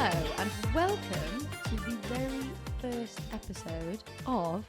Hello and welcome to the very first episode of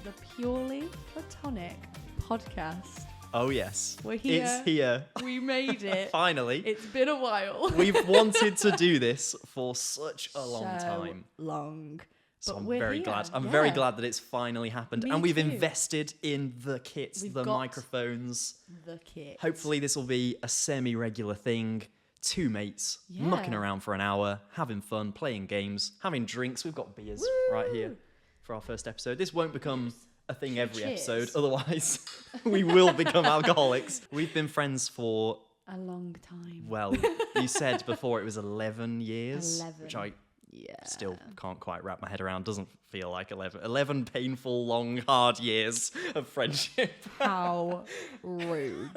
the Purely Platonic podcast. Oh yes, We're here. It's here. We made it. Finally. It's been a while. We've wanted to do this for such a long So time. long. So But I'm we're very here. glad. I'm Yeah. very glad that it's finally happened. Me and we've too. invested in the kits, We've the got microphones. The kit. Hopefully this will be a semi-regular thing. Two mates Yeah. mucking around for an hour, having fun, playing games, having drinks. We've got beers right here for our first episode. This won't become a thing every Cheers. episode. Otherwise, we will become alcoholics. We've been friends for, A long time. well, you said before it was 11 years. 11. Which I Yeah. still can't quite wrap my head around. Doesn't feel like 11. 11 painful, long, hard years of friendship. How rude.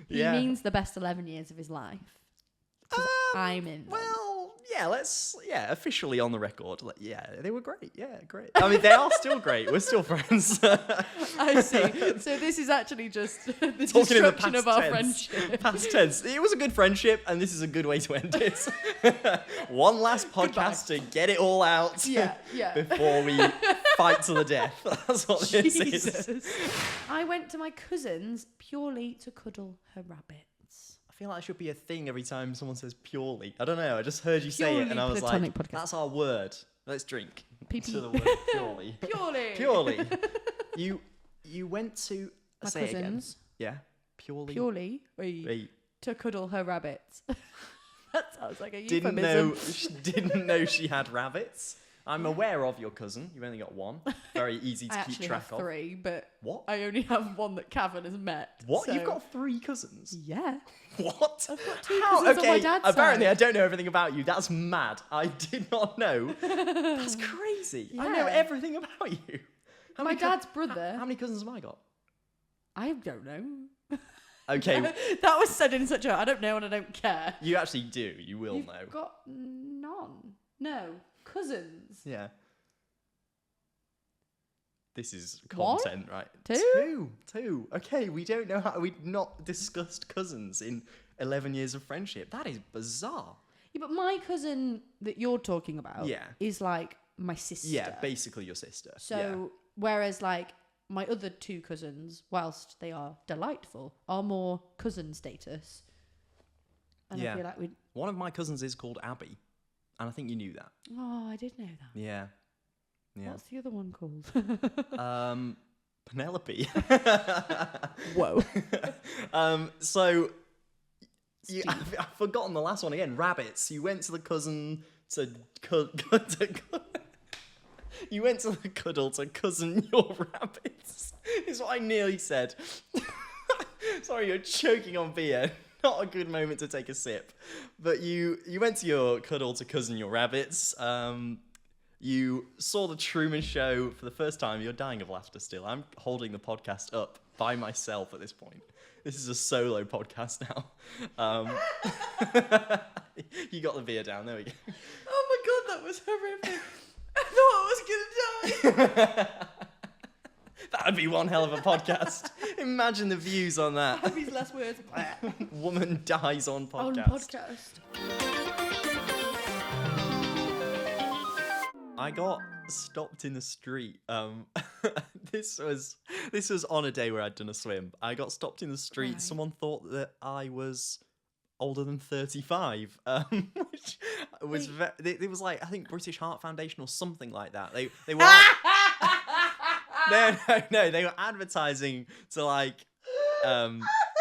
He Yeah. means the best 11 years of his life. 'Cause I'm in them. Well, yeah, officially on the record. Yeah, they were great. Yeah, great. I mean, they are still great. We're still friends. I see. So this is actually just the Talking in the destruction past of our tense. friendship. Past tense. It was a good friendship, and this is a good way to end it. One last podcast to get it all out. Yeah, yeah. Before we fight to the death. That's what this is. Jesus. I went to my cousin's purely to cuddle her rabbit. I feel like it should be a thing every time someone says purely. I don't know. I just heard you say it, Purely and I was like, Platonic podcast. "That's our word. Let's drink PP. to the word purely." Purely. Purely. You went to My say it again. cousins. Yeah. Purely. Purely. Wait. To cuddle her rabbits. That sounds like a Didn't euphemism. know she had rabbits. I'm aware of your cousin. You've only got one. Very easy to I keep actually track have of. 3, but What? I only have one that Cavan has met. What? so- You've got 3 cousins? Yeah. What? I've got 2 How? cousins Okay, on my dad's apparently side. I don't know everything about you. That's mad. I did not know. That's crazy. I know Yeah. everything about you. How My many cou- dad's brother. How many cousins have I got? I don't know. Okay, That was said in such a I don't know and I don't care. you actually do. You will You've know. got none. No. Cousins. Yeah. This is One? content, right? 2? Two. Okay, we don't know how we've not discussed cousins in 11 years of friendship. That is bizarre. Yeah, but my cousin that you're talking about Yeah. is like my sister. Yeah, basically your sister. So whereas like my other 2 cousins, whilst they are delightful, are more cousin status. And Yeah. I feel like we One of my cousins is called Abby, and I think you knew that. Oh, I did know that. Yeah. Yeah. What's the other one called? Penelope. Whoa. So I've forgotten the last one again. Rabbits. You went to the cousin to you went to the cuddle to cousin your rabbits. Is what I nearly said. Sorry, you're choking on beer. Not a good moment to take a sip. But you went to your cuddle to cousin your rabbits. You saw the Truman Show for the first time. You're dying of laughter still. I'm holding the podcast up by myself at this point. This is a solo podcast now. You got the beer down. There we go. Oh my god, that was horrific. I thought I was gonna die. That would be one hell of a podcast. Imagine the views on that. Abby's last words. Woman dies on podcast. On podcast. I got stopped in the street. This was on a day where I'd done a swim. I got stopped in the street. Right. Someone thought that I was older than 35, which was it was like I think British Heart Foundation or something like that. They were no, they were advertising to like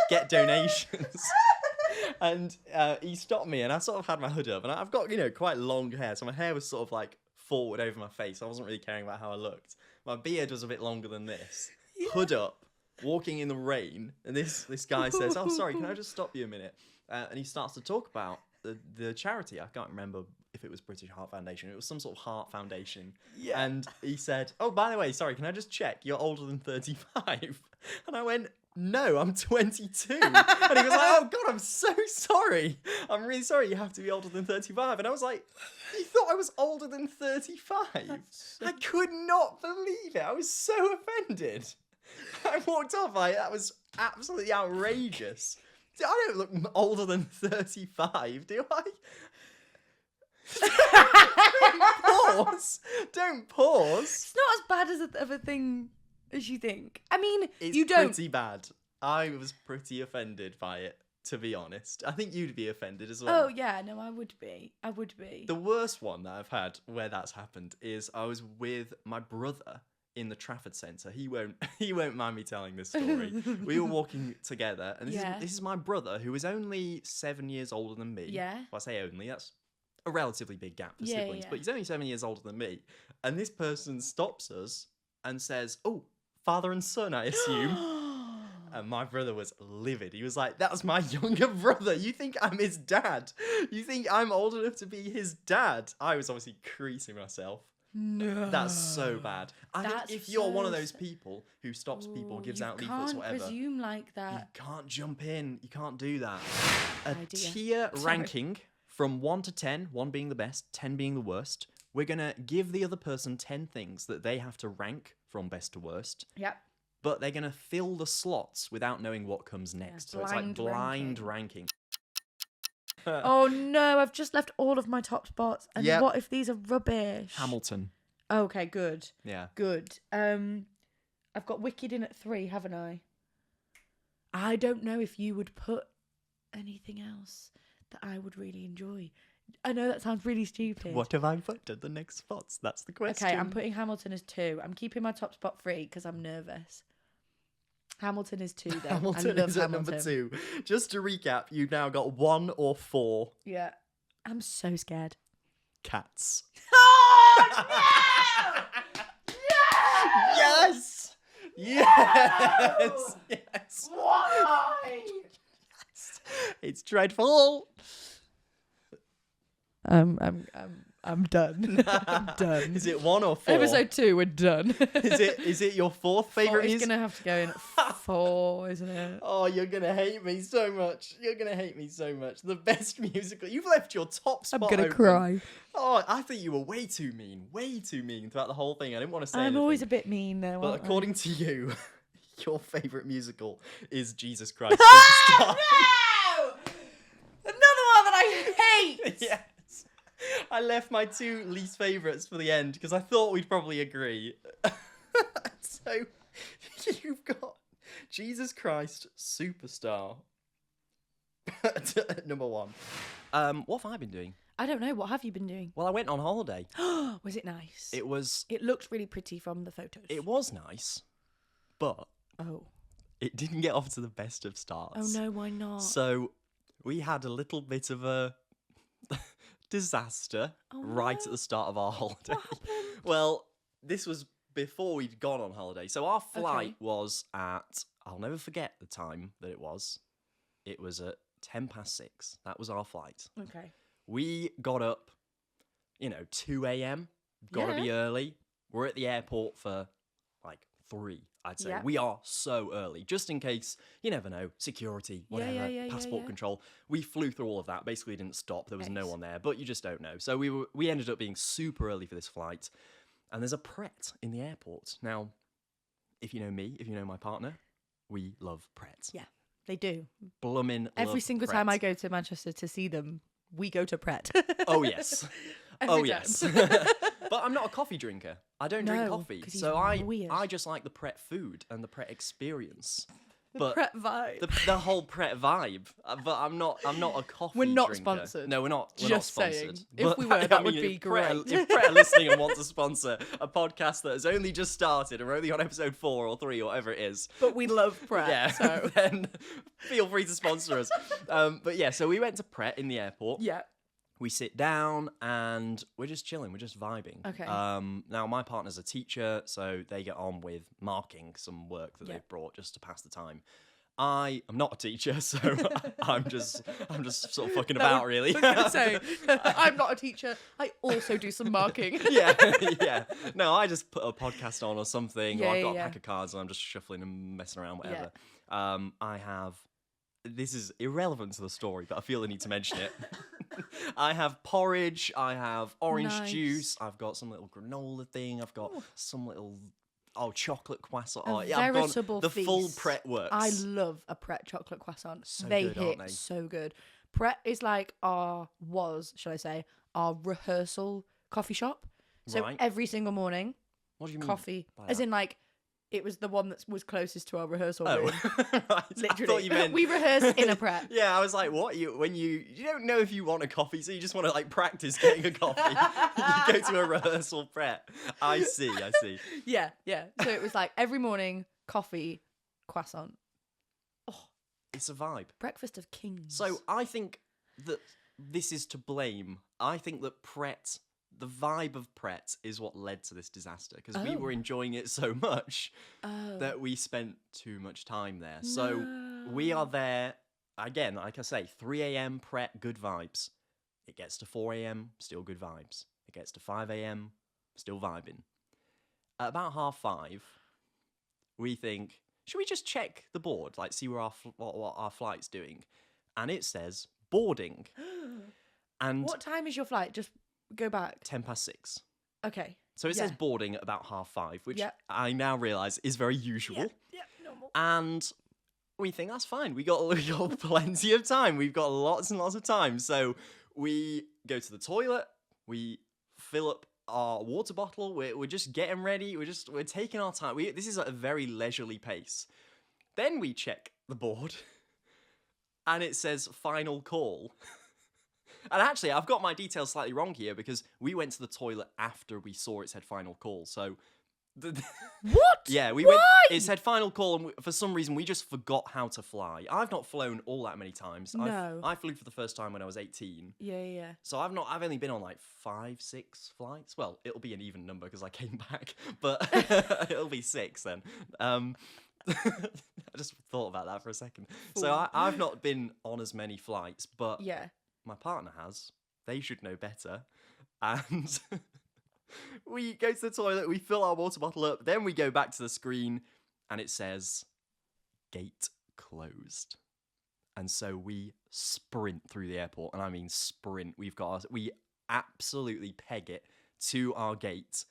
get donations. And he stopped me, and I sort of had my hood up, and I've got quite long hair, so my hair was sort of like forward over my face. I wasn't really caring about how I looked. My beard was a bit longer than this. Yeah. Hood up, walking in the rain, and this guy says, "Oh, sorry, can I just stop you a minute?" And he starts to talk about the charity. I can't remember if it was British Heart Foundation. It was some sort of heart foundation. Yeah. And he said, "Oh, by the way, sorry, can I just check? You're older than 35?" And I went, "No, I'm 22. And he was like, "Oh God, I'm so sorry. I'm really sorry. You have to be older than 35. And I was like, "You thought I was older than 35? I could not believe it. I was so offended. I walked off like that was absolutely outrageous. I don't look older than 35, do I? Pause. Don't pause. It's not as bad of a thing as you think. I mean, It's you don't. pretty bad. I was pretty offended by it, to be honest. I think you'd be offended as well. Oh yeah, no, I would be. The worst one that I've had where that's happened is I was with my brother in the Trafford Centre. He won't mind me telling this story. We were walking together, and this is my brother, who is only 7 years older than me. Yeah. Well, I say only, that's a relatively big gap for siblings, yeah. but he's only 7 years older than me. And this person stops us and says, "Oh, father and son, I assume." And my brother was livid. He was like, "That's my younger brother. You think I'm his dad? You think I'm old enough to be his dad?" I was obviously creasing myself. No. That's so bad. I think That's if you're one of so those people who stops people, gives you out leaflets, can't whatever, presume like you that. can't jump in. You can't do that. A Idea. tier Sorry. ranking from 1 to 10, 1 being the best, 10 being the worst. We're going to give the other person 10 things that they have to rank from best to worst. Yep. But they're going to fill the slots without knowing what comes next. So it's like blind ranking. Oh no, I've just left all of my top spots. And Yep. what if these are rubbish? Hamilton. Okay, good. Yeah. Good. I've got Wicked in at 3, haven't I? I don't know if you would put anything else that I would really enjoy. I know that sounds really stupid. What have I put at the next spots? That's the question. Okay, I'm putting Hamilton as 2. I'm keeping my top spot 3 because I'm nervous. Hamilton is 2 though. Hamilton I love is at Hamilton. number 2. Just to recap, you've now got 1 or 4 Yeah. I'm so scared. Cats. Oh no! Yes! Yes! Yes! Why? It's dreadful. I'm done. I'm done. Is it 1 or 4? Episode 2, we're done. Is it your 4th favourite It's music? gonna have to go in at 4, isn't it? Oh, you're gonna hate me so much. You're gonna hate me so much. The best musical. You've left your top spot. I'm gonna open. cry. Oh, I think you were way too mean throughout the whole thing. I didn't want to say I'm anything. always a bit mean though. But aren't I? according to you, your favourite musical is Jesus Christ Ah, Superstar. no! Another one that I hate. Yes. I left my 2 least favourites for the end because I thought we'd probably agree. So you've got Jesus Christ Superstar at number 1. What have I been doing? I don't know. What have you been doing? Well, I went on holiday. Was it nice? It It looked really pretty from the photos. was nice, but Oh. it didn't get off to the best of starts. Oh no, why not? So we had a little bit of a disaster right at the start of our holiday. What happened? Well, this was before we'd gone on holiday. So our flight was at, I'll never forget the time that it was. It was at 6:10. That was our flight. Okay. We got up, 2 a.m. Gotta be early. We're at the airport for like 3, I'd say. Yeah. We are so early, just in case, you never know, security, whatever, passport control. We flew through all of that, basically didn't stop. There was no one there, but you just don't know. So we ended up being super early for this flight. And there's a Pret in the airport. Now, if you know me, if you know my partner, we love Pret. Yeah, they do. Bloomin' Every love single Pret. time I go to Manchester to see them, we go to Pret. Oh, yes. Every yes. time. But I'm not a coffee drinker. I don't drink No, coffee. 'cause he's So I weird. just like the Pret food and the Pret experience. The Pret vibe. The whole Pret vibe. But I'm not a coffee We're not drinker. sponsored. No, we're not. We're Just not saying. sponsored. If But, we were, I that would mean, be if Pret great. if Pret are listening and want to sponsor a podcast that has only just started and we're only on episode 4 or 3 or whatever it is, But we love Pret. yeah, So. then feel free to sponsor us. But yeah, so we went to Pret in the airport. Yeah. We sit down and we're just chilling. We're just vibing. Okay. Now my partner's a teacher, so they get on with marking some work that Yeah. they've brought just to pass the time. I am not a teacher, so I'm just sort of fucking about, really. I was going to say, I'm not a teacher. I also do some marking. yeah. No, I just put a podcast on or something, or I've got a Yeah. pack of cards and I'm just shuffling and messing around, whatever. I have. This is irrelevant to the story, but I feel I need to mention it. I have porridge, I have orange Nice. juice, I've got some little granola thing, I've got some little chocolate croissant. A I've got veritable the full feast. Pret works. I love a Pret chocolate croissant. So they good, hit aren't they? so good. Pret is like shall I say, our rehearsal coffee shop. So Right. every single morning, What do you mean? coffee. by As that? in, like, it was the one that was closest to our rehearsal Oh, room. right. I Literally. thought you meant We rehearsed in a prep. Yeah, I was like, what? You don't know if you want a coffee, so you just want to like practice getting a coffee. You go to a rehearsal prep. I see. Yeah. So it was like every morning, coffee, croissant. It's a vibe. Breakfast of kings. So I think that this is to blame. I think that Pret, the vibe of Pret, is what led to this disaster because we were enjoying it so much that we spent too much time there. So we are there again, like I say, 3 a.m. Pret, good vibes. It gets to 4 a.m., still good vibes. It gets to 5 a.m., still vibing. At about 5:30, we think, should we just check the board, like see where what our flight's doing? And it says boarding. And What time is your flight? Just go back. 6:10. Okay. So it says boarding at about 5:30, which Yep. I now realise is very usual. Yeah, normal. And we think that's fine. We got plenty of time. We've got lots and lots of time. So we go to the toilet. We fill up our water bottle. We're just getting ready. We're taking our time. This is at a very leisurely pace. Then we check the board, and it says final call. And actually, I've got my details slightly wrong here because we went to the toilet after we saw it said final call. So, What? yeah, we Why? went. It said final call, and for some reason, we just forgot how to fly. I've not flown all that many times. No. I flew for the first time when I was 18. Yeah. So I've only been on like 5, 6 flights. Well, it'll be an even number because I came back, but it'll be 6 then. I just thought about that for a second. So I've not been on as many flights, but Yeah. my partner has. They should know better. And we go to the toilet, we fill our water bottle up, then we go back to the screen, and it says, gate closed. And so we sprint through the airport, and I mean sprint. We absolutely peg it to our gate.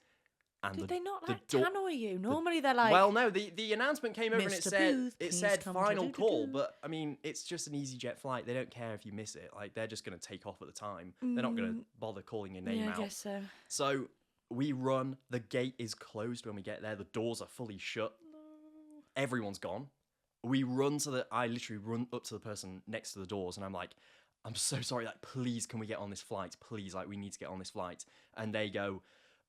And Did they not like tannoy you? Normally they're like, well, no, the announcement came over and Mr. it Booth, please said come final to call, do-do-do. but I mean, it's just an EasyJet flight. They don't care if you miss it. Like, they're just going to take off at the time. They're not going to bother calling your name yeah, out. I guess so. So we run. The gate is closed when we get there. The doors are fully shut. Everyone's gone. We run I literally run up to the person next to the doors, and I'm like, I'm so sorry. Like, please, can we get on this flight? Please, like, we need to get on this flight. And they go,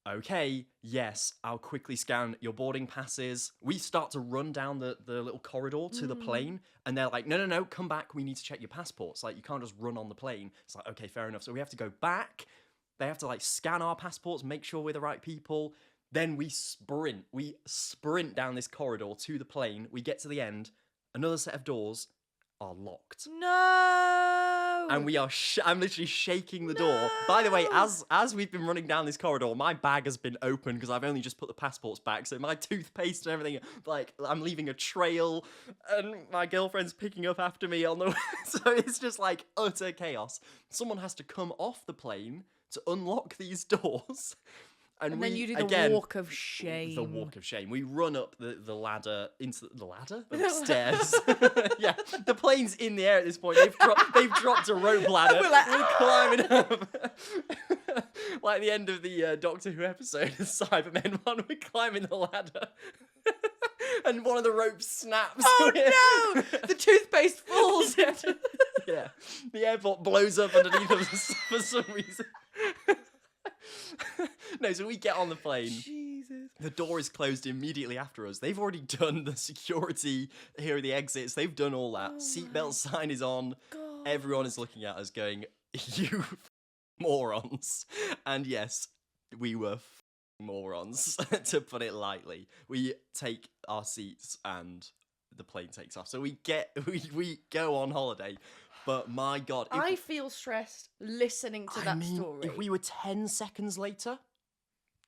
okay, yes, I'll quickly scan your boarding passes. We start to run down the little corridor to the plane, and they're like, no, come back. We need to check your passports. Like, you can't just run on the plane. It's like, okay, fair enough. So we have to go back. They have to, like, scan our passports, make sure we're the right people. Then we sprint. We sprint down this corridor to the plane. We get to the end. Another set of doors are locked. No. And we are I'm literally shaking the door. By the way, as we've been running down this corridor, my bag has been open because I've only just put the passports back. So my toothpaste and everything, like, I'm leaving a trail, and my girlfriend's picking up after me on the way. So it's just like utter chaos. Someone has to come off the plane to unlock these doors. And then you do the walk of shame. The walk of shame. We run up the ladder into the ladder? The stairs. Yeah, the plane's in the air at this point. They've dropped a rope ladder. We're like, We're climbing up. Like the end of the Doctor Who episode of Cybermen 1, we're climbing the ladder. And one of the ropes snaps. Oh no! The toothpaste falls. Yeah. The airport blows up underneath us for some reason. No, so we get on the plane. Jesus. The door is closed immediately after us. They've already done the security. Here are the exits. They've done all that. Seatbelt sign is on. God. Everyone is looking at us going, you morons. And yes, we were morons, to put it lightly. We take our seats and the plane takes off. So we go on holiday. But my God. I feel stressed listening to that story. If we were 10 seconds later,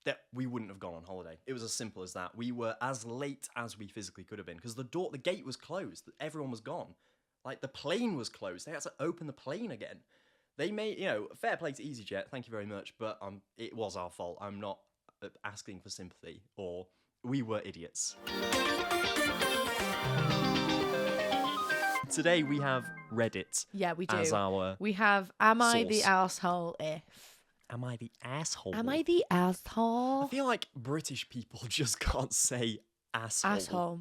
that we wouldn't have gone on holiday. It was as simple as that. We were as late as we physically could have been because the gate was closed. Everyone was gone. Like, the plane was closed. They had to open the plane again. They made, fair play to EasyJet. Thank you very much. But it was our fault. I'm not asking for sympathy, or we were idiots. Today we have Reddit. Yeah, we do. As our We have, am I the source. asshole if? Am I the asshole? Am I the asshole? I feel like British people just can't say asshole. Asshole.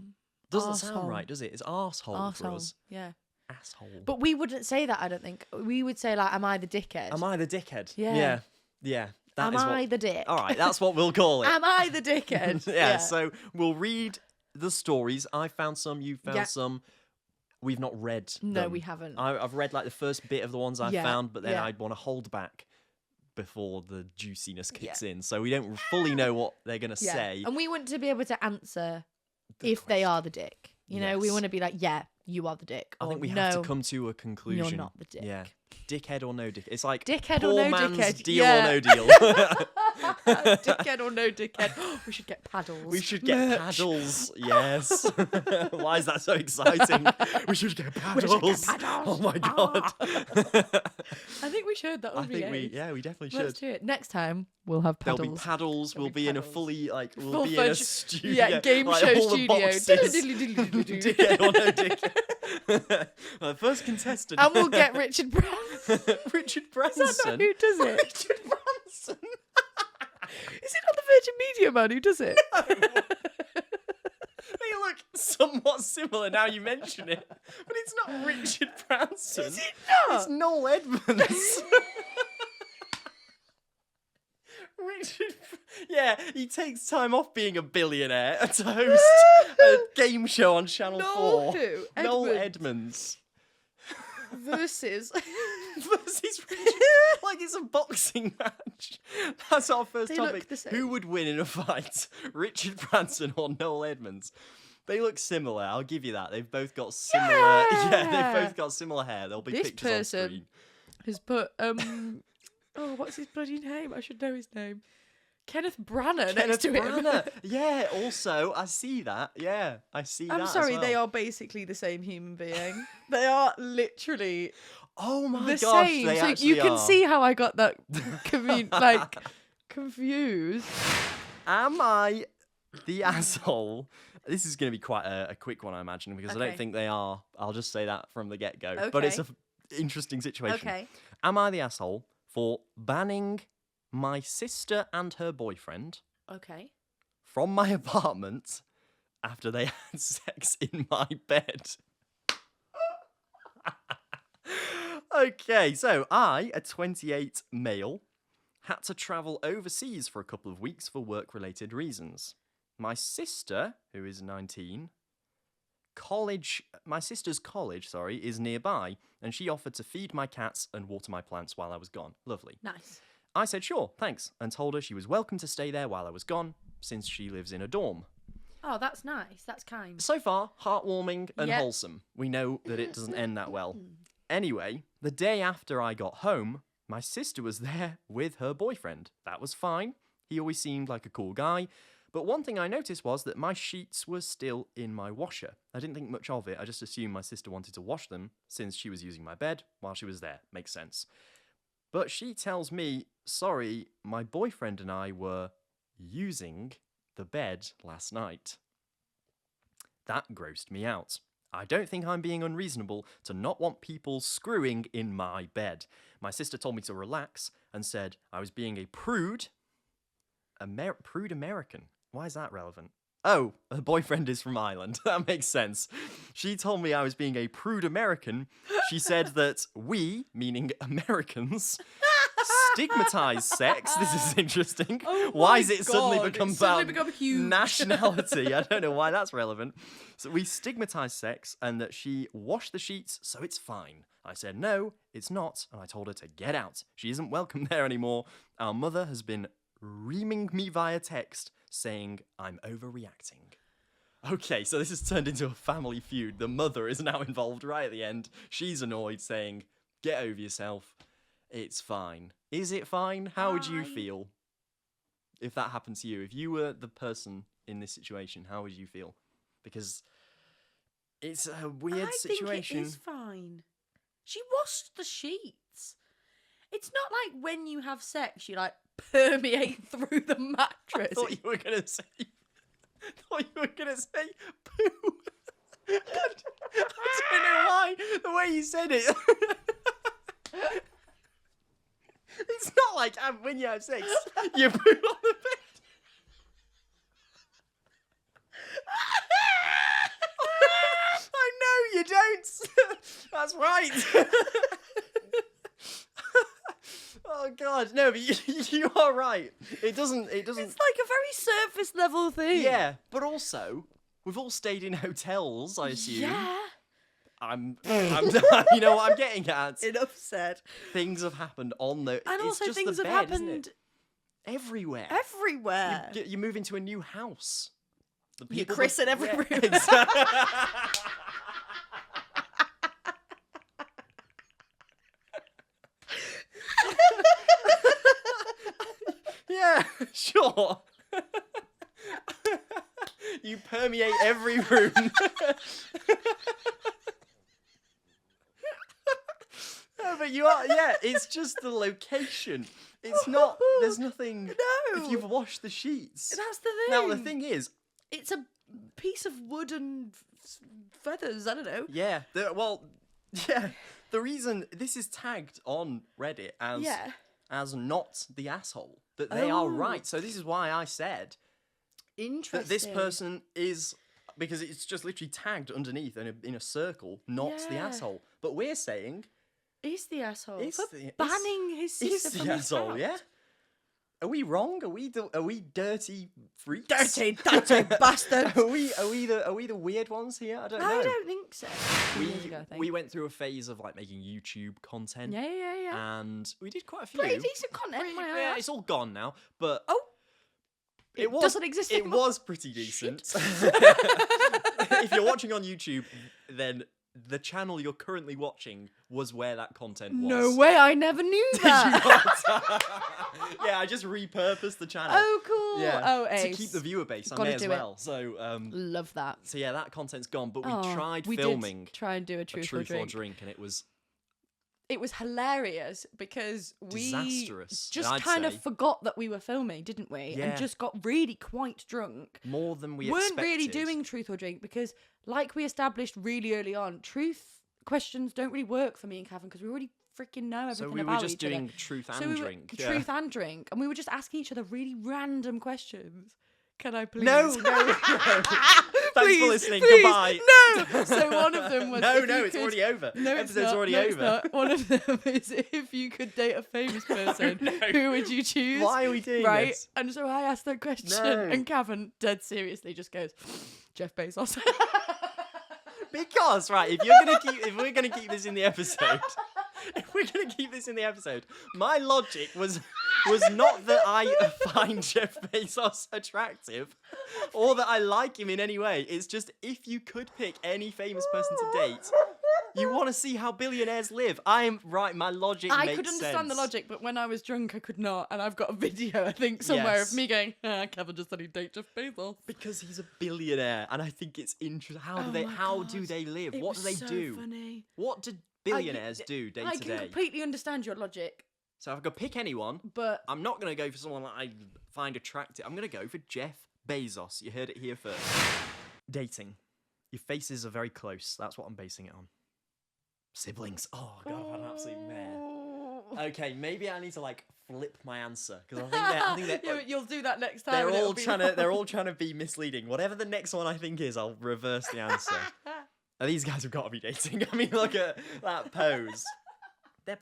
Doesn't Arsehole. sound right, does it? It's arsehole for Arsehole. us. Yeah. Asshole. But we wouldn't say that, I don't think. We would say, like, am I the dickhead? Am I the dickhead? Yeah. Yeah. Am I the dick? All right, that's what we'll call it. Am I the dickhead? Yeah, so we'll read the stories. I found some, you found Yeah. some. We've not read No, them. we haven't. I've read like the first bit of the ones I Yeah, found, but then yeah. I'd want to hold back before the juiciness kicks in. So we don't fully know what they're going to Yeah. say. And we want to be able to answer if they are the dick. You know, we Yes. want to be like, yeah, you are the dick. I Or, think we no, have to come to a conclusion. you're not the dick. Yeah. Dickhead or no dick. It's like Dickhead poor or no man's dickhead. deal Yeah. or no deal. Dickhead or no dickhead. We should get paddles. We should get Merch. paddles. Yes. Why is that so exciting? We should get paddles. paddles. Oh my god. I think we should. That would I be think it. we definitely should. Let's do it. Next time, we'll have paddles. There'll be paddles. There'll We'll be be in a paddles. fully we'll Full be in a fudge- studio. Yeah, game like, show all the studio. boxes. Diddle-diddle-diddle-diddle-doo. Dickhead or no dickhead. First contestant. And we'll get Richard Branson. Richard Is that not Branson. who does it? Richard Branson. Is it not the Virgin Media man who does it? They look somewhat similar now you mention it, but it's not Richard Branson. Is it not? It's Noel Edmonds. Richard, yeah, he takes time off being a billionaire to host a game show on Channel Noel 4. who? Noel Edmonds. Edmonds. Versus. Versus Richard. Like it's a boxing match. That's our first They look topic. the same. Who would win in a fight? Richard Branson or Noel Edmonds? They look similar, I'll give you that. They've both got similar Yeah. they've both got similar hair. There'll be This pictures on person screen. has put oh, what's his bloody name? I should know his name. Kenneth Branagh next to him. Branagh. Yeah, also, I see that. Yeah, I see that. I'm sorry, as they well. are basically the same human being. They are literally Oh my the gosh, same. they So actually you can are. see how I got that confused. Am I the asshole? This is going to be quite a quick one, I imagine, because I don't Okay. think they are. I'll just say that from the get-go. But it's Okay. an interesting situation. Okay. Am I the asshole for banning my sister and her boyfriend Okay. from my apartment after they had sex in my bed? Okay, so I, a 28 male, had to travel overseas for a couple of weeks for work-related reasons. My sister, who is 19, my sister's college, is nearby, and she offered to feed my cats and water my plants while I was gone. Lovely. Nice. I said sure, thanks, and told her she was welcome to stay there while I was gone, since she lives in a dorm. Oh, that's nice. That's kind. So far, heartwarming and Yep. wholesome. We know that it doesn't end that well. Anyway, the day after I got home, my sister was there with her boyfriend. That was fine. He always seemed like a cool guy. But one thing I noticed was that my sheets were still in my washer. I didn't think much of it. I just assumed my sister wanted to wash them since she was using my bed while she was there. Makes sense. But she tells me, sorry, my boyfriend and I were using the bed last night. That grossed me out. I don't think I'm being unreasonable to not want people screwing in my bed. My sister told me to relax and said I was being a prude. Prude American. Why is that relevant? Oh, her boyfriend is from Ireland. That makes sense. She told me I was being a prude American. She said that we, meaning Americans, stigmatize sex. This is interesting. Oh why my has it suddenly God, become it's suddenly about become huge. nationality? I don't know why that's relevant. So we stigmatize sex and that she washed the sheets, so it's fine. I said, no, it's not, and I told her to get out. She isn't welcome there anymore. Our mother has been reaming me via text saying I'm overreacting. Okay, so this has turned into a family feud. The mother is now involved right at the end. She's annoyed, saying, get over yourself. It's fine. Is it fine? How would you feel if that happened to you? If you were the person in this situation, how would you feel? Because it's a weird situation. I think it is fine. She washed the sheets. It's not like when you have sex, you like permeate through the mattress. I thought you were gonna say poo. I don't know why. The way you said it. It's not like when you have sex, you poo on the bed. I know you don't. That's right. Oh God, no, but you are right. It doesn't. It's like a very surface level thing. Yeah, but also we've all stayed in hotels, I assume. Yeah. I'm you know what I'm getting at. Enough said. Things have happened on the. And it's also just things the have bed, isn't happened it? Everywhere. everywhere. You move into a new house. The You people Chris that- in every yeah, room. Exactly. Yeah, sure. You permeate every room. No, but you are, yeah, it's just the location. It's not, there's nothing. No. If you've washed the sheets. That's the thing. Now, the thing is, It's a piece of wood and feathers. I don't know. yeah, the reason this is tagged on Reddit as not the asshole, that they are Oh. right. So this is why I said Interesting. that this person is, because it's just literally tagged underneath in a circle, not the Yeah. asshole. But we're saying is the asshole Is for the- banning his sister is from the his asshole, house. yeah? Are we wrong? Are we dirty freaks? Dirty bastard. Are we the weird ones here? I don't know. I don't think so. Years ago, I think. We went through a phase of like making YouTube content. Yeah. And we did quite a few. Pretty decent content. Pretty- my yeah, ass. it's all gone now. But Oh. it was doesn't exist It anymore. was pretty decent. If you're watching on YouTube, then the channel you're currently watching was where that content was. No way! I never knew Did that. you not? Yeah, I just repurposed the channel. Oh, cool. Yeah, Oh, to ace. keep the viewer base. I Gotta may as do it. well. So, Love that. so yeah, that content's gone. But we Oh, tried we filming did try and do a a truth, truth or drink. and it was It was hilarious because we Disastrous, just I'd kind of say. forgot that we were filming, didn't we? Yeah. And just got really quite drunk. more than we Weren't expected. really doing truth or drink because, like we established really early on, truth questions don't really work for me and Kevin because we already freaking know everything So we about were just each other. doing truth and So we were- drink. Yeah. Truth and drink, and we were just asking each other really random questions. Can I please? No. Thanks Please, for listening. please, Goodbye. No. So one of them was No, if you it's could- already over. No, it's Episode's not. already No, over. it's not. One of them is if you could date a famous person, No. who would you choose? Why are we doing Right? this? And so I asked that question, No. and Kevin, dead seriously, just goes, Jeff Bezos. Because if we're gonna keep this in the episode, my logic was not that I find Jeff Bezos attractive, or that I like him in any way. It's just if you could pick any famous person to date, you want to see how billionaires live. I'm right. My logic. I makes could understand the sense. logic, but when I was drunk, I could not. And I've got a video, I think, somewhere Yes. of me going, Kevin just said he'd date Jeff Bezos. Because he's a billionaire, and I think it's interesting. How do Oh they? my How God. do they live? It What was do they so do? funny. What do billionaires do day I to can day? completely understand your logic, So if I could pick anyone, but I'm not going to go for someone that I find attractive. I'm going to go for Jeff Bezos. You heard it here first. Dating. Your faces are very close. That's what I'm basing it on. Siblings. Oh, God, I've had an absolute mare. Okay, maybe I need to, flip my answer. Because I think they're... Yeah, you'll do that next time. They're and it'll all be trying to. wrong. They're all trying to be misleading. Whatever the next one I think is, I'll reverse the answer. Now, these guys have got to be dating. I mean, look at that pose. They're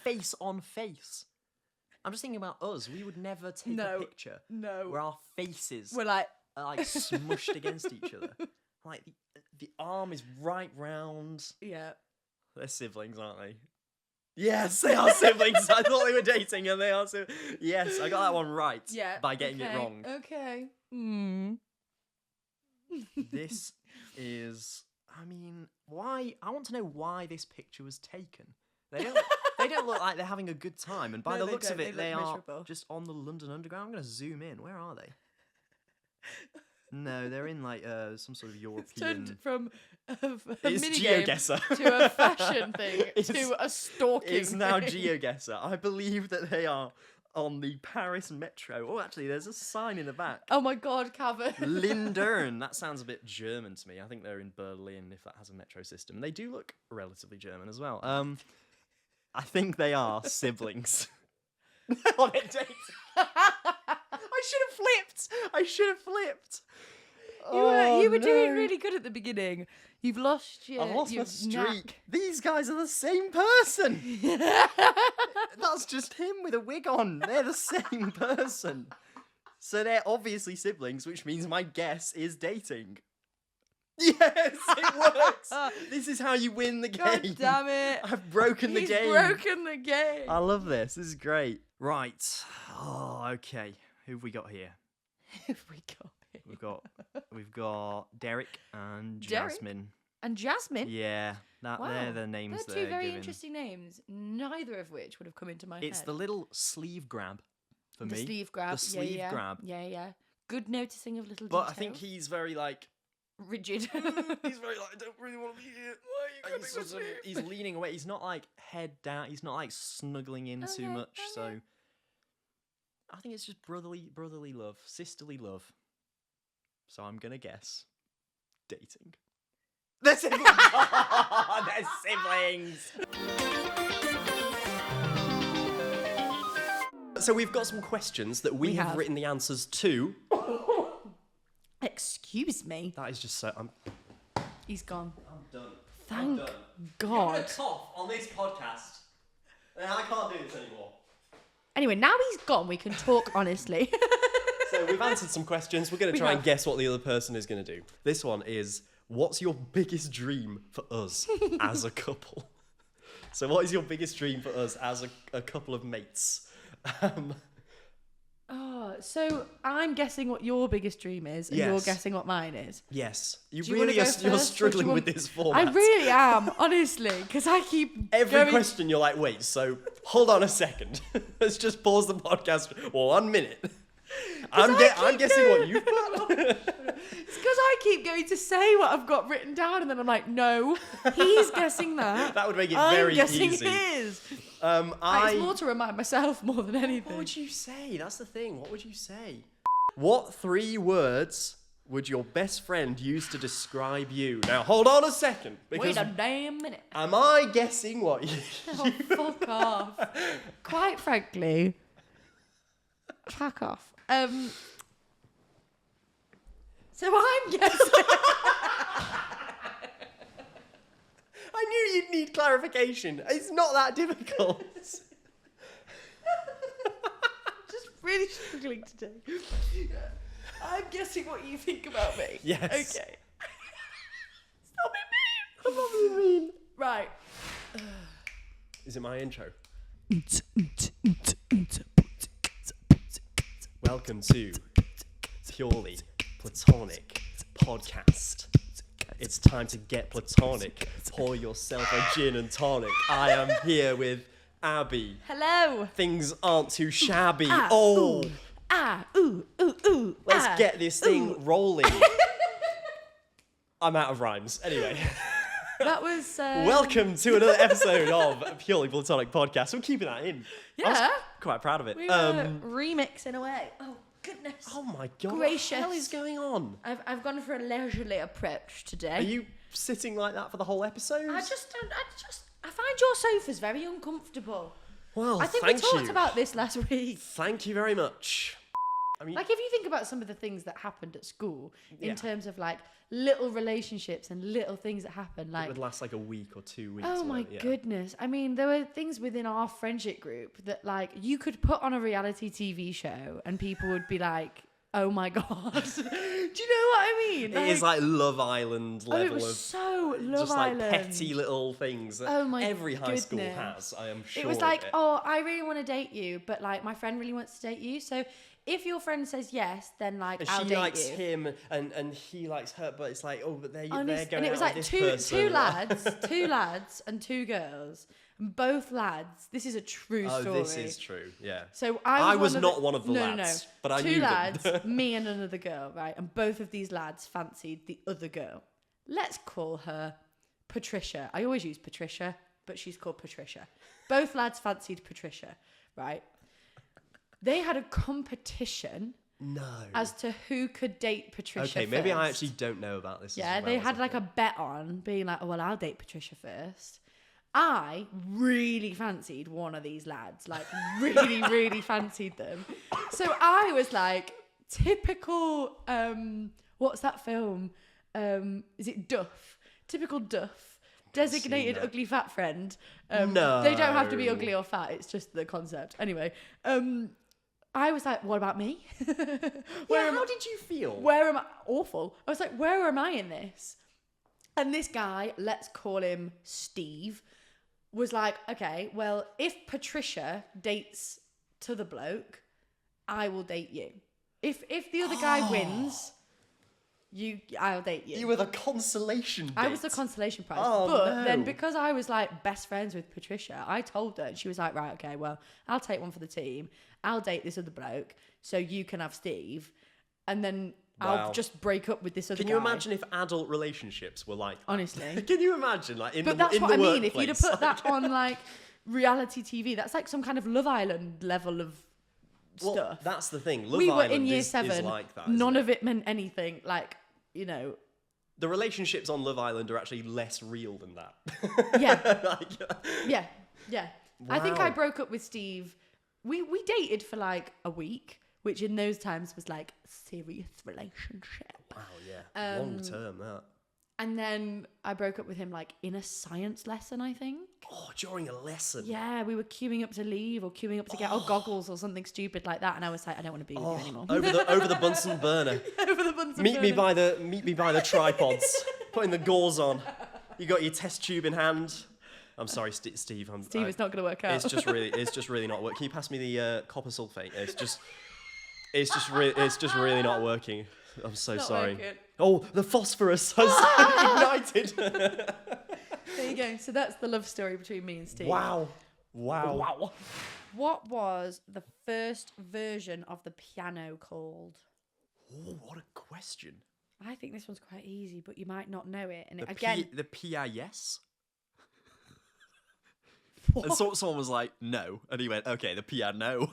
face on face. I'm just thinking about us. We would never take a picture No. where our faces We're like, are smushed against each other. Like the arm is right round. yeah. They're siblings, aren't they? Yes, they are siblings. I thought they were dating, and they are. Yes, I got that one right. Yeah. By getting it okay, wrong. Okay. Hmm. This is. I mean, why? I want to know why this picture was taken. They don't. They don't look like they're having a good time, and by No, the they looks of don't. it, They they look are miserable. just on the London Underground. I'm going to zoom in. Where are they? No, they're in some sort of It's turned European. from a It's minigame GeoGuessr to a fashion thing It's- to a stalking It's now thing. GeoGuessr. I believe that they are on the Paris Metro. Oh, actually, there's a sign in the back. Oh my God, Kevin. Lindern. That sounds a bit German to me. I think they're in Berlin, if that has a metro system. They do look relatively German as well. I think they are siblings. On a date. I should have flipped. You were doing really good at the beginning. You've lost your. I've lost my your streak. knack. These guys are the same person. That's just him with a wig on. They're the same person. So they're obviously siblings, which means my guess is dating. Yes, it works. This is how you win the game. God damn it. I've broken the He's game. broken the game. I love this. This is great. Right. Oh, okay. Who have we got here? Have we got it? We've got Derek and Derek? Jasmine. And Jasmine? Yeah, Wow. they're the names They're that two are very given. interesting names, neither of which would have come into my head. It's the little sleeve grab for The me. sleeve grab. The sleeve yeah. grab. Yeah. Good noticing of little But details. I think he's very like rigid. he's very like I don't really want to be here. Why are you He's, coming sort with of- me? he's leaning away. He's not like head down. He's not like snuggling in too Okay, much. So okay. I think it's just brotherly love, sisterly love. So I'm gonna guess dating. They're siblings. They're siblings. So we've got some questions that we have have. written the answers to. Excuse me. That is just so. I'm He's gone. done. Thank done. God. Cough on this podcast. I can't do this anymore. Anyway, now he's gone, we can talk honestly. So we've answered some questions. We're going to We try and have. guess what the other person is going to do. This one is, what's your biggest dream for us as a couple? So what is your biggest dream for us as a couple of mates? Oh, so I'm guessing what your biggest dream is, and you're Yes. guessing what mine is. Yes. You Do you wanna really go are first, you're or do you struggling want- with this format. I really am, honestly, because I keep Every going... question you're like, wait, so hold on a second. Let's just pause the podcast for 1 minute. I'm keep guessing going- what you've put. It's because I keep going to say what I've got written down, and then I'm like, no, he's guessing that. That would make it I'm very guessing easy. his. I It's more to remind myself more than anything. What would you say? That's the thing. What would you say? What 3 words would your best friend use to describe you? Now, hold on a second. Because Wait a damn minute. am I guessing what you... Oh, fuck off. Quite frankly, fuck off. So I'm guessing... I knew you'd need clarification. It's not that difficult. Just really struggling today. I'm guessing what you think about me. Yes. Okay. Stop being mean. I'm not being mean. Right. Is it my intro? Welcome to Purely Platonic Podcast. It's time to get platonic. Pour yourself a gin and tonic. I am here with Abby. Hello. Things aren't too shabby. Ah, Oh, ooh, ah, ooh, ooh, ooh. let's ah, get this thing ooh. rolling. I'm out of rhymes. Anyway, That was. welcome to another episode of Purely Platonic Podcast. We're keeping that in. I was Yeah. quite proud of it. We were remixing away. Oh, goodness. Oh my god! Gracious. What the hell is going on? I've gone for a leisurely approach today. Are you sitting like that for the whole episode? I find your sofas very uncomfortable. Well, I think we thank talked you. about this last week. Thank you very much. I mean, Like, if you think about some of the things that happened at school Yeah. in terms of like little relationships and little things that happen, it like, would last like a week or 2 weeks. oh or my whatever, yeah. goodness. I mean, there were things within our friendship group that like you could put on a reality TV show and people would be like, oh my God. Do you know what I mean? It is like Love Island oh, it level was of so Love just Island. like petty little things that Oh my every high school goodness. has. I am sure. It was of like, it. oh, I really want to date you, but like my friend really wants to date you. So if your friend says yes, then like And I'll she date likes you. him, and he likes her, but it's like, oh, but they're Honest- going and it out was with like this two person. two lads and 2 girls, and both lads. This is a true Oh, story. this is true. Yeah. So I was one not one of the no, lads, no. but I 2 knew them. lads, me and another girl, right? And both of these lads fancied the other girl. Let's call her Patricia. I always use Patricia, but she's called Patricia. Both lads fancied Patricia, right? They had a competition No. as to who could date Patricia Okay, maybe I first. actually don't know about this. Yeah, as they well had as I like a thought. bet on being like, oh, well, I'll date Patricia first. I really fancied one of these lads, like really, really fancied them. So I was like, typical, what's that film? Is it Duff? Typical Duff. Designated ugly fat friend. No. They don't have to be ugly or fat. It's just the concept. Anyway, I was like, what about me? How did you feel? Where am I? Awful. I was like, where am I in this? And this guy, let's call him Steve, was like, okay, well, if Patricia dates to the bloke, I will date you. If the other guy wins, I'll date you. You were the consolation date. I was the consolation prize. Oh, but then because I was like best friends with Patricia, I told her, and she was like, right, okay, well, I'll take one for the team. I'll date this other bloke, so you can have Steve. And then I'll just break up with this other guy. Can you imagine if adult relationships were like that? Honestly. Can you imagine, like, But that's what I mean. If you'd have put that on, like, reality TV, that's like some kind of Love Island level of stuff. That's the thing. Love we were Island in year is 7. like that. None of it meant anything. Like, you know. The relationships on Love Island are actually less real than that. Yeah. Yeah. I think Wow. I broke up with Steve. We dated for like a week, which in those times was like serious relationship. Wow, yeah. Long term, that. And then I broke up with him like in a science lesson, I think. Oh, during a lesson. Yeah, we were queuing up to leave or queuing up to get our goggles or something stupid like that, and I was like, I don't want to be with you anymore. Over the Bunsen burner. Over the Bunsen Meet burner. me by the tripods. Putting the gauze on. You got your test tube in hand. I'm sorry, Steve. Steve, it's not going to work out. It's just really not working. Can you pass me the copper sulfate? It's just really not working. I'm so sorry. Working. Oh, the phosphorus has ignited. There you go. So that's the love story between me and Steve. Wow. What was the first version of the piano called? Oh, what a question. I think this one's quite easy, but you might not know it. And The PIS? And so someone was like, no. And he went, okay, the piano.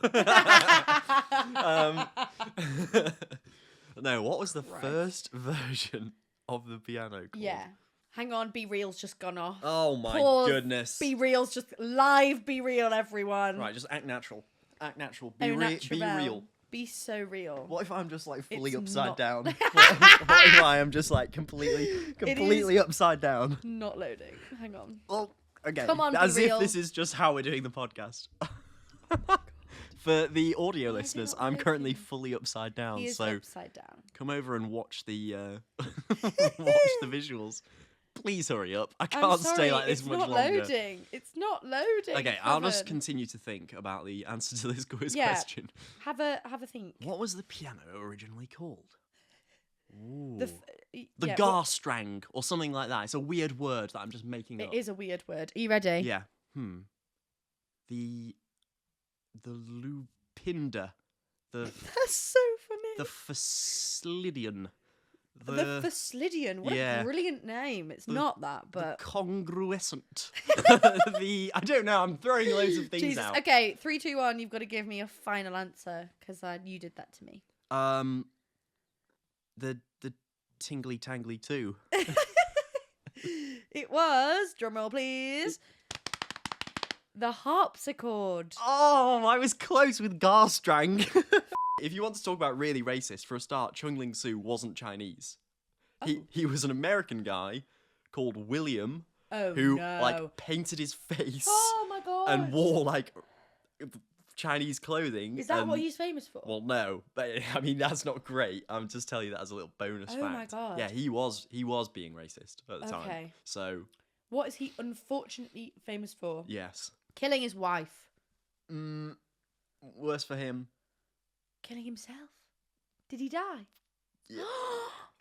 No, what was the first version of the piano called? Yeah. Hang on, Be Real's just gone off. Oh my Pause. goodness. Be Real's just live. Be Real, everyone. Right, just act natural. Act natural. Au Be naturel. real. Be so real. What if I'm just like fully It's upside not. down? What if I am just like completely upside down? Not loading. Hang on. Oh, okay. Come on, As Be if Real. this is just how we're doing the podcast. For the audio listeners, not I'm currently loading? fully upside down. He is So upside down. come over and watch the visuals. Please hurry up. I I'm can't sorry, stay like this it's much not longer. loading. It's not loading. Okay, I'll just Kevin. continue to think about the answer to this quiz Yeah. question. Have a think. What was the piano originally called? Ooh. The The Garstrang or something like that. It's a weird word that I'm just making up. It is a weird word. Are you ready? Yeah. The Lupinder. That's so funny. The Phaslidian. The Phaslidian. What Yeah. a brilliant name. It's not that, but Congruescent. I don't know. I'm throwing loads of things Jesus. out. Okay, 3, 2, 1. You've got to give me a final answer because you did that to me. The Tingly Tangly 2. It was, drumroll please, the harpsichord. Oh, I was close with Garstrang. If you want to talk about really racist, for a start, Chung Ling Soo wasn't Chinese. He was an American guy called William who like painted his face Oh my god. and wore like Chinese clothing. Is that and, what he's famous for? Well, no, but I mean that's not great. I'm just telling you that as a little bonus fact. Oh my God. Yeah, he was being racist at the time. Okay. So What is he unfortunately famous for? yes, Killing his wife. worse for him. Killing himself. Did he die? Yeah.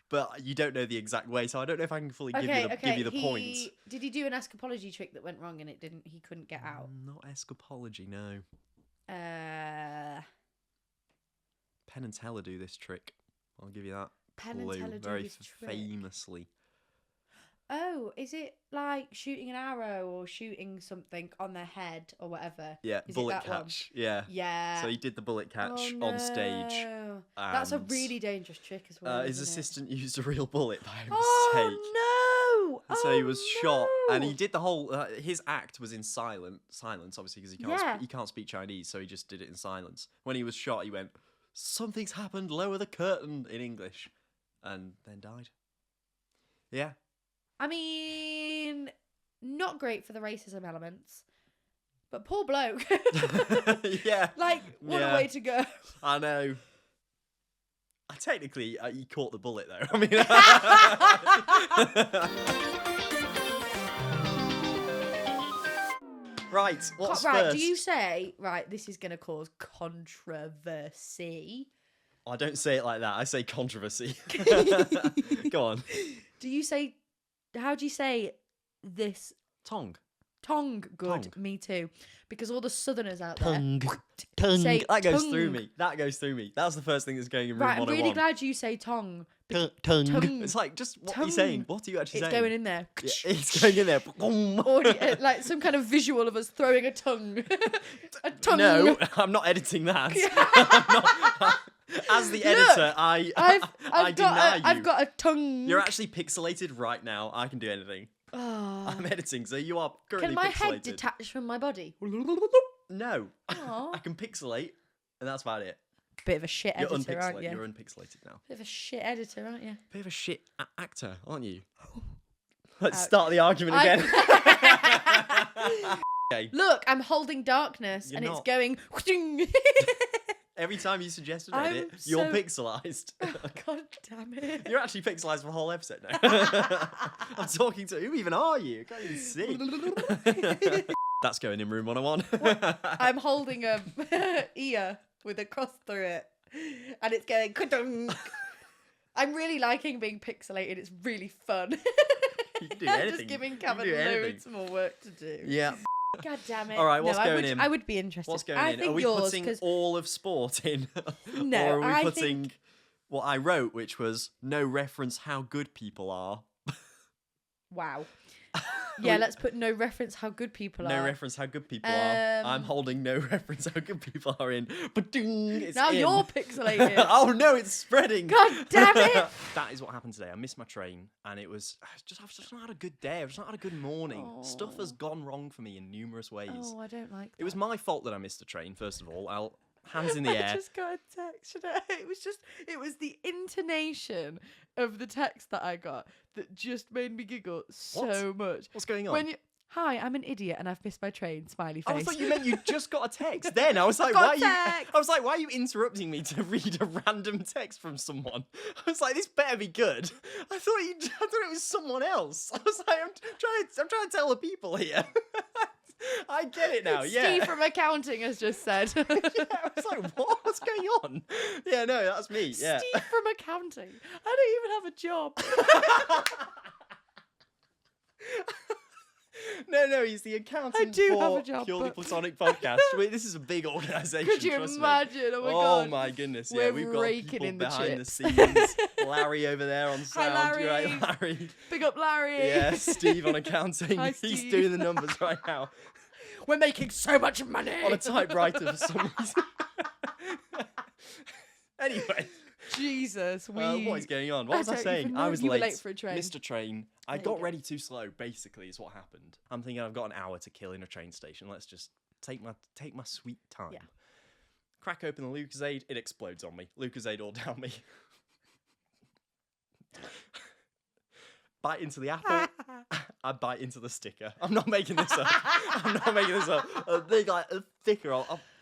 But you don't know the exact way, so I don't know if I can fully give you the point. Did he do an escapology trick that went wrong and he couldn't get out? Not escapology, no. Penn and Teller do this trick. I'll give you that. Penn and clue. Teller do Very this trick. famously. Oh, is it like shooting an arrow or shooting something on their head or whatever? Yeah, Is it bullet that one? catch. Yeah. Yeah. So he did the bullet catch Oh, on stage. no. That's a and, really dangerous trick as well. His isn't it? assistant used a real bullet by mistake. Oh And so he Oh, was shot, and he no. did the whole. His act was in silence, obviously, because Yeah. he can't speak Chinese, so he just did it in silence. When he was shot, he went, "Something's happened. Lower the curtain," in English, and then died. Yeah. I mean, not great for the racism elements, but poor bloke. Yeah. Like, what a way to go. I know. Technically, he caught the bullet though. I mean, right. What's Right, first? do you say, right, this is going to cause controversy? I don't say it like that. I say controversy. Go on. Do you say, how do you say this? Tongue. Tongue. Good. Tongue. Me too. Because all the southerners out there. Tongue. Say That goes through tongue. me. That goes through me. That's the first thing that's going in room Right, I'm 101. really glad you say tongue. Tongue. Tongue. It's like, just what are Tongue. you saying? What are you actually It's saying? going in there. Yeah, it's going in there. Audio, like some kind of visual of us throwing a tongue. A tongue. No, I'm not editing that. I'm not, as the editor, I deny you. I've got a tongue. You're actually pixelated right now. I can do anything. Oh. I'm editing, so you are currently Can my pixelated. head detach from my body? No. Aw. I can pixelate, and that's about it. Bit of a shit You're editor, aren't unpixelated. you? You're unpixelated now. Bit of a shit editor, aren't you? Bit of a shit actor, aren't you? Let's Ouch. start the argument again. Okay. Look, I'm holding darkness, You're and not. it's going. Every time you suggest an I'm edit, you're so- pixelized. God damn it! You're actually pixelized for the whole episode now. I'm talking to who even are you? I can't even see. That's going in room 101. I'm holding a ear with a cross through it, and it's going. Ka-dunk. I'm really liking being pixelated. It's really fun. You can do I'm anything. just giving You can Kevin do anything. loads more work to do. Yeah. God damn it! All right, what's no, going in? I would be interested. What's going I in? think Are we yours, putting 'cause- all of sport in? No, or are we I putting think- what I wrote, which was no reference how good people are? Wow. Yeah, let's put no reference how good people No are. reference how good people are. I'm Um, holding no reference how good people are in. Ba-ding, it's Now in. you're pixelated. Oh no, it's spreading. God damn it. That is what happened today. I missed my train, and it was I've just not had a good day. I've just not had a good morning. Stuff has Oh. gone wrong for me in numerous ways. Oh, I don't like that. It was my fault that I missed the train. First of all, hands in the I air. just got a text today. It was the intonation of the text that I got that just made me giggle so much. What's going on? When you, hi, I'm an idiot and I've missed my train. Smiley face. Oh, I thought you meant you just got a text. Then I was like, got why a are you? text. I was like, why are you interrupting me to read a random text from someone? I was like, this better be good. I thought it was someone else. I was like, I'm trying to tell the people here. I get it now. Yeah. Steve from accounting has just said. Yeah, I was like, what? What's going on? Yeah, no, that's me. Yeah. Steve from accounting. I don't even have a job. No, he's the accountant do for have a job, Purely but- Platonic Podcast. Wait, this is a big organisation. Could you trust me. imagine? Oh my god. my goodness! We're Yeah, we've got raking people in the behind chips. the scenes. Larry over there on sound. Larry. You're right, Larry. Big up Larry. Yeah, Steve on accounting. Hi, He's Steve. doing the numbers right now We're making so much money. on a typewriter for some reason. Anyway, Jesus, what is going on? What was I don't saying? even I know. was You were late. late for a train. Missed a train. I There you got go. ready too slow. Basically, is what happened. I'm thinking I've got an hour to kill in a train station. Let's just take my sweet time. Yeah. Crack open the Lucozade. It explodes on me. Lucozade all down me. Bite into the apple. I bite into the sticker. I'm not making this up. I'm not making this up. A big a sticker.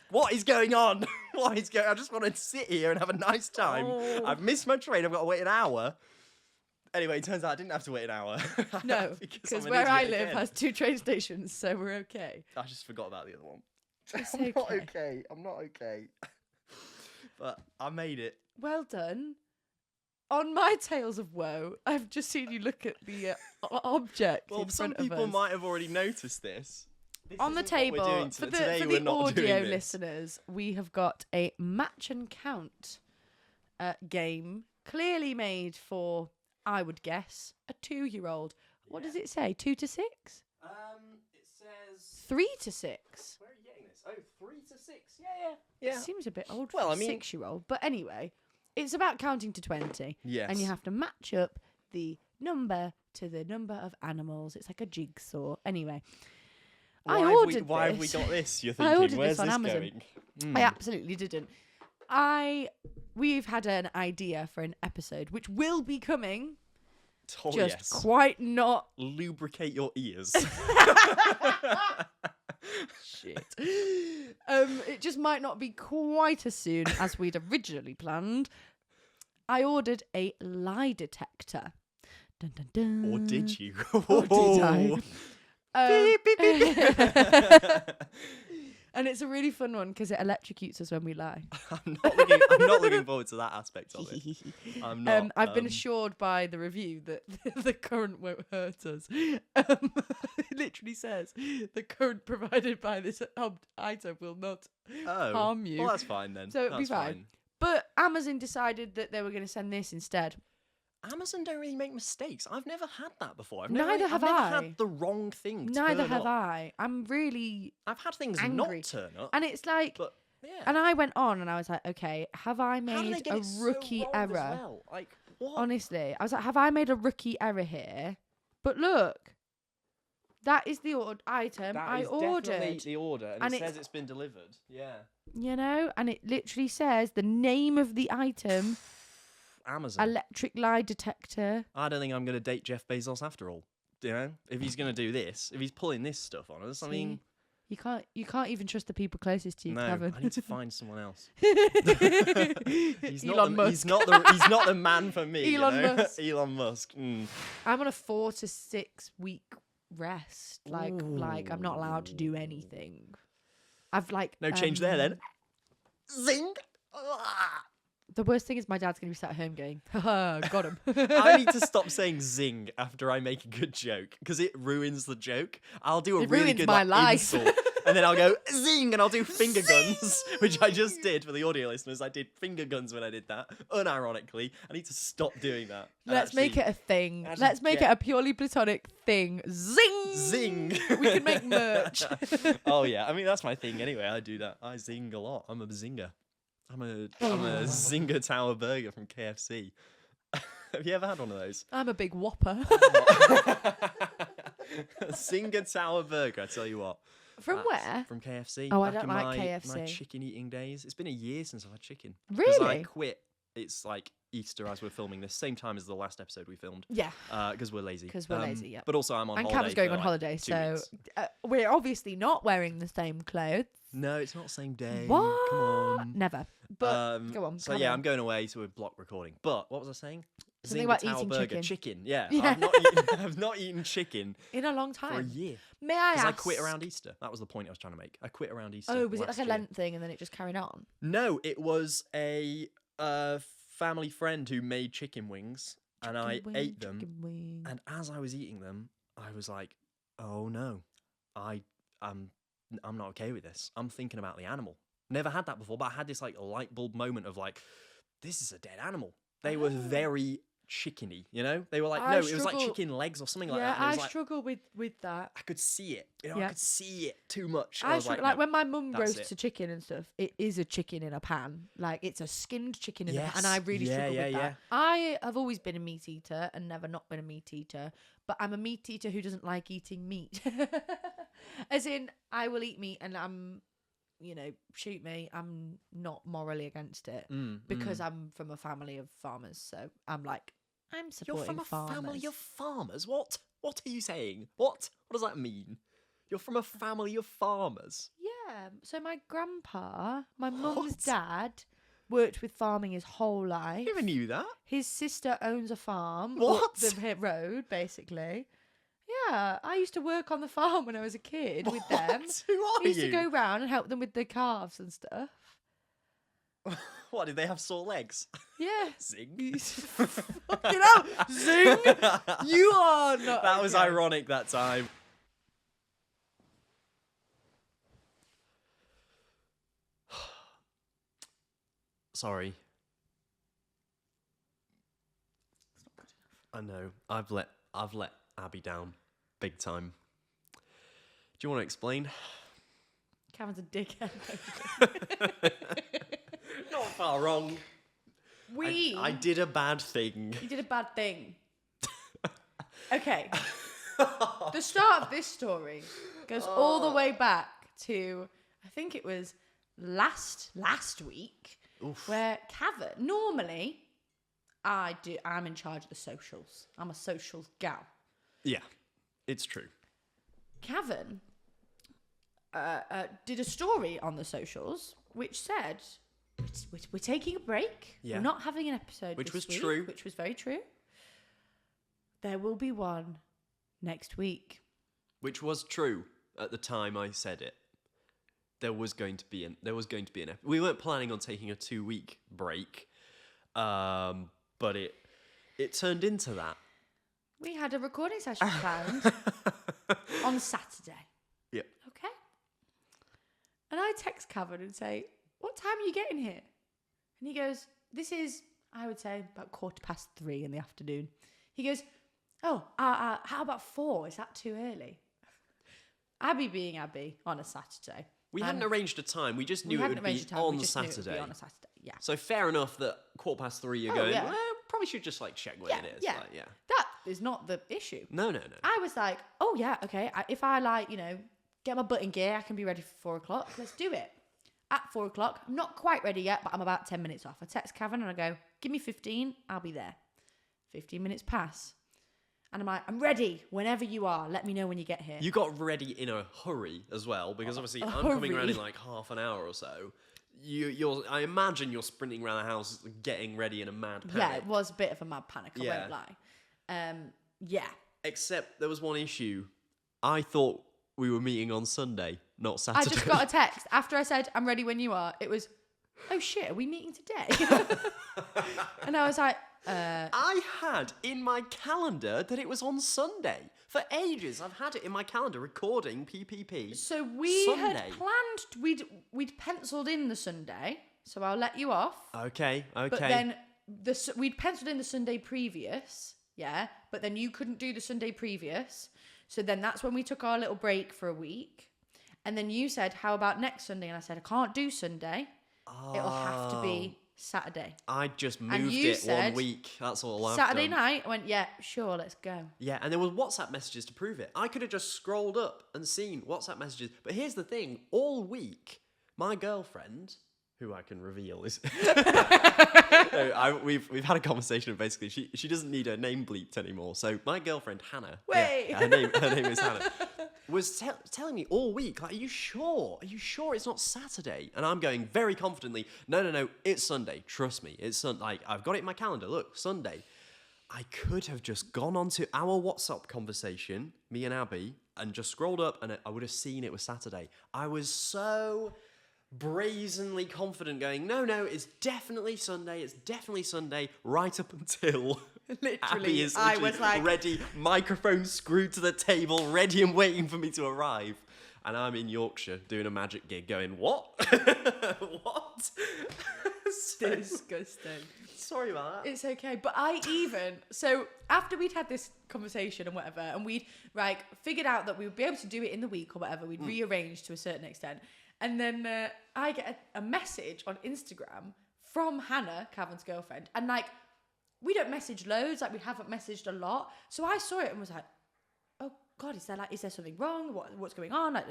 What is going on? What is going? I just want to sit here and have a nice time. Oh. I've missed my train. I've got to wait an hour. Anyway, it turns out I didn't have to wait an hour. No, because because I'm an where I idiot live again. has 2 train stations, so we're okay. I just forgot about the other one. It's I'm not okay. okay. I'm not okay. But I made it. Well done. On my Tales of Woe, I've just seen you look at the object Well, in some front of people us. might have already noticed this. This On the isn't what we're table, doing for today. the We're not doing audio this. listeners, we have got a match and count game, clearly made for, I would guess, a 2-year-old. What does it say? 2 to 6? It says 3 to 6? Where are you getting this? Oh, 3 to 6. Yeah. Seems a bit old Well, for I a mean- 6-year-old. But anyway, it's about counting to 20. Yes. And you have to match up the number to the number of animals. It's like a jigsaw. Anyway, Why have we got this? You're thinking, ordered where's this on this Amazon. going? I absolutely didn't. We've had an idea for an episode which will be coming. Oh, Just yes. quite not. Lubricate your ears. Shit. It just might not be quite as soon as we'd originally planned. I ordered a lie detector. Dun, dun, dun. Or did you? Or did I? Beep, beep, beep. And it's a really fun one because it electrocutes us when we lie. I'm not looking forward to that aspect of it. I'm not. I've been assured by the review that the current won't hurt us. It literally says the current provided by this item will not harm you. Well, that's fine then. So it'll be That's fine. But Amazon decided that they were going to send this instead. Amazon don't really make mistakes. I've never had that before. I've Neither never have had the wrong thing Neither turn have up. I. I'm really I've had things angry. not turn up. And it's like, but yeah. and I went on and I was like, okay, have I How did they made get a it so rookie wrong as error? well? Like, what? Honestly, I was like, have I made a rookie error here? But look, that is the item That I is ordered. definitely the order, and And it it's- says it's been delivered. Yeah. You know, and it literally says the name of the item, Amazon. electric lie detector. I don't think I'm going to date Jeff Bezos after all. You know, if he's going to do this, if he's pulling this stuff on us, I mean, You can't even trust the people closest to you, no, Kevin. I need to find someone else. He's Elon Musk. He's not the man for me. Elon you know? Musk. Elon Musk. I'm on a 4 to 6 week rest. Like I'm not allowed to do anything. I've No change there then. Zing. The worst thing is my dad's gonna be sat at home going, haha, got him. I need to stop saying zing after I make a good joke because it ruins the joke. I'll do a It really ruins good my life. insult, and then I'll go zing, and I'll do finger guns, which I just did for the audio listeners. I did finger guns when I did that, unironically. I need to stop doing that. Let's make it a thing. actually Let's make get- it a purely platonic thing. Zing! Zing. We can make merch. Oh yeah, I mean that's my thing anyway. I do that. I zing a lot. I'm a zinger. I'm a Zinger Tower burger from KFC. Have you ever had one of those? I'm a big whopper. Zinger Tower burger. I tell you what. From where? From KFC. Oh, I Back don't in like my KFC. chicken eating days. It's been a year since I've had chicken. 'Cause I Really? quit. It's like Easter as we're filming this, same time as the last episode we filmed. Yeah. Because we're lazy. 'Cause we're lazy, yeah. But also I'm on And holiday. Cav was going for, on like, holiday, 2 so weeks. we're obviously not wearing the same clothes. No, it's not the same day. What? Come on. Never. But go on. So carry yeah, on. I'm going away to a block recording. But what was I saying? Something Zinger about Tower eating burger. chicken. Yeah. Yeah. I've not eaten chicken in a long for a time. year. May I Because ask? I quit around Easter. That was the point I was trying to make. I quit around Easter. Oh, was it like last a year. Lent thing and then it just carried on? No, it was a family friend who made chicken wings, and I ate them. And as I was eating them, I was like, "Oh no, I'm not okay with this. I'm thinking about the animal. Never had that before, but I had this like light bulb moment of like, this is a dead animal. They were very chickeny, you know? They were like, I no, it was like struggle- chicken legs or something like Yeah, that. And it I was like, struggle with that. I could see it. You know, Yeah. I could see it too much. I was struggle, like, like no. when my mum that's roasts it. a chicken and stuff, it is a chicken in a pan. Like it's a skinned chicken in a pan, and Yes. I really Yeah, struggle yeah, with yeah. that. I have always been a meat eater and never not been a meat eater, but I'm a meat eater who doesn't like eating meat. As in, I will eat meat and I'm, shoot me, I'm not morally against it because I'm from a family of farmers. So I'm like, I'm supporting You're from a farmers. family of farmers? What? What are you saying? What does that mean? You're from a family of farmers? Yeah. So my grandpa, my mum's What? dad, worked with farming his whole life. I never knew that. His sister owns a farm What? up the road, basically. Yeah, I used to work on the farm when I was a kid with them. What? Who are I used you? to go round and help them with the calves and stuff. What, did they have sore legs? Yeah. Zing. Fucking hell, zing! You are not. That was okay. ironic that time. Sorry. I know. I've let Abby down big time. Do you want to explain? Cameron's a dickhead. Not far wrong. I did a bad thing. You did a bad thing. Okay. The start of this story goes all the way back to, I think it was last week, where Cav, normally I'm in charge of the socials. I'm a socials gal. Yeah, it's true. Cavan did a story on the socials which said we're taking a break. Yeah. We're not having an episode Which this was week, true. Which was very true. There will be one next week. Which was true at the time I said it. There was going to be an we weren't planning on taking a 2-week break, but it turned into that. We had a recording session planned on Saturday. Yeah. Okay. And I text Cavan and say, "What time are you getting here?" And he goes, "This is, I would say, about 3:15 in the afternoon." He goes, "Oh, how about 4? Is that too early?" Abbie being Abbie on a Saturday. We hadn't arranged a time. We just knew it would be on Saturday. On a Saturday. Yeah. So fair enough that 3:15 you're going, well, probably should just like check when it is. Yeah. Like, yeah. That is not the issue. No. I was like, oh yeah, okay. If I like, get my butt in gear, I can be ready for 4:00. Let's do it. At 4:00, I'm not quite ready yet, but I'm about 10 minutes off. I text Cavan and I go, "Give me 15, I'll be there." 15 minutes pass. And I'm like, "I'm ready whenever you are. Let me know when you get here." You got ready in a hurry as well, because obviously I'm coming around in like half an hour or so. I imagine you're sprinting around the house getting ready in a mad panic. Yeah, it was a bit of a mad panic, I won't lie. Yeah. Except there was one issue. I thought we were meeting on Sunday, not Saturday. I just got a text after I said, "I'm ready when you are." It was, "Oh shit, are we meeting today?" And I was like, I had in my calendar that it was on Sunday. For ages, I've had it in my calendar recording PPP. So we Sunday. had planned, we'd penciled in the Sunday, so I'll let you off. Okay. But then we'd penciled in the Sunday previous, yeah, but then you couldn't do the Sunday previous. So then that's when we took our little break for a week. And then you said, "How about next Sunday?" And I said, "I can't do Sunday. It'll have to be Saturday." I just And moved you it said, 1 week. That's all I've Saturday done. night, I went, "Yeah, sure, let's go." Yeah, and there was WhatsApp messages to prove it. I could have just scrolled up and seen WhatsApp messages. But here's the thing. All week, my girlfriend, who I can reveal is... we've had a conversation and basically she doesn't need her name bleeped anymore. So my girlfriend, Hannah... Wait! Yeah, her name is Hannah. Was telling me all week, like, "Are you sure? Are you sure it's not Saturday?" And I'm going very confidently, no, it's Sunday. Trust me, it's Sunday. Like, I've got it in my calendar. Look, Sunday. I could have just gone onto our WhatsApp conversation, me and Abbie, and just scrolled up and I would have seen it was Saturday. I was so brazenly confident going, no, it's definitely Sunday, right up until Abbie is I was like, ready, microphone screwed to the table, ready and waiting for me to arrive. And I'm in Yorkshire doing a magic gig going, what? What? Disgusting. Sorry about that. It's okay. But so after we'd had this conversation and whatever, and we'd figured out that we would be able to do it in the week or whatever, we'd rearranged to a certain extent. And then I get a message on Instagram from Hannah, Cavan's girlfriend. And we don't message loads, we haven't messaged a lot. So I saw it and was like, "Oh God, is there something wrong? What's going on?"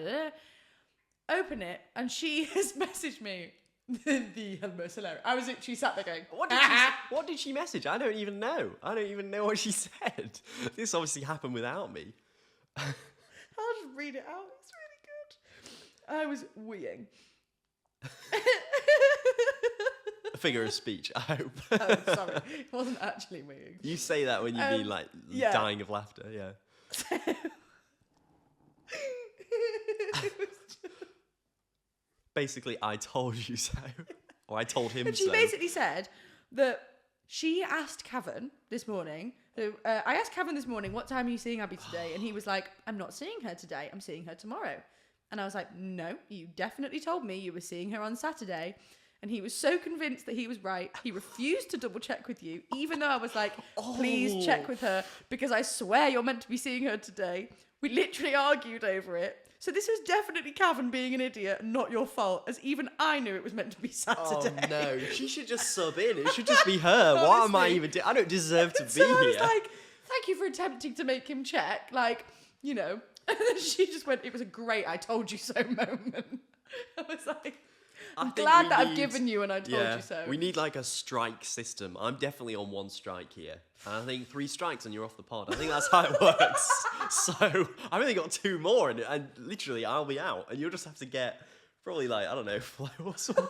Open it, and she has messaged me the most hilarious. I was literally sat there going, What did she message? I don't even know. What she said. This obviously happened without me. I'll just read it out. It's really good. I was weeing. A figure of speech, I hope. Oh, sorry. It wasn't actually weeing. You say that when you've been dying of laughter, yeah. Basically, I told you so. Or I told him And so. she basically said that she asked Cavan this morning. I asked Cavan this morning, "What time are you seeing Abbie today?" And he was like, "I'm not seeing her today. I'm seeing her tomorrow." And I was like, "No, you definitely told me you were seeing her on Saturday." And he was so convinced that he was right. He refused to double check with you, even though I was like, "Please check with her, because I swear you're meant to be seeing her today." We literally argued over it. So this was definitely Cavan being an idiot, not your fault, as even I knew it was meant to be Saturday. Oh no, she should just sub in. It should just be her. What am I even doing? I don't deserve to be So I was here. like, thank you for attempting to make him check. Like, you know. And then she just went, it was a great I told you so moment. I was like, I'm glad that I've given you and I told you so. We need like a strike system. I'm definitely on 1 strike here. And I think 3 strikes and you're off the pod. I think that's how it works. So I've only got 2 more and literally I'll be out. And you'll just have to get probably like, I don't know, Flo or someone.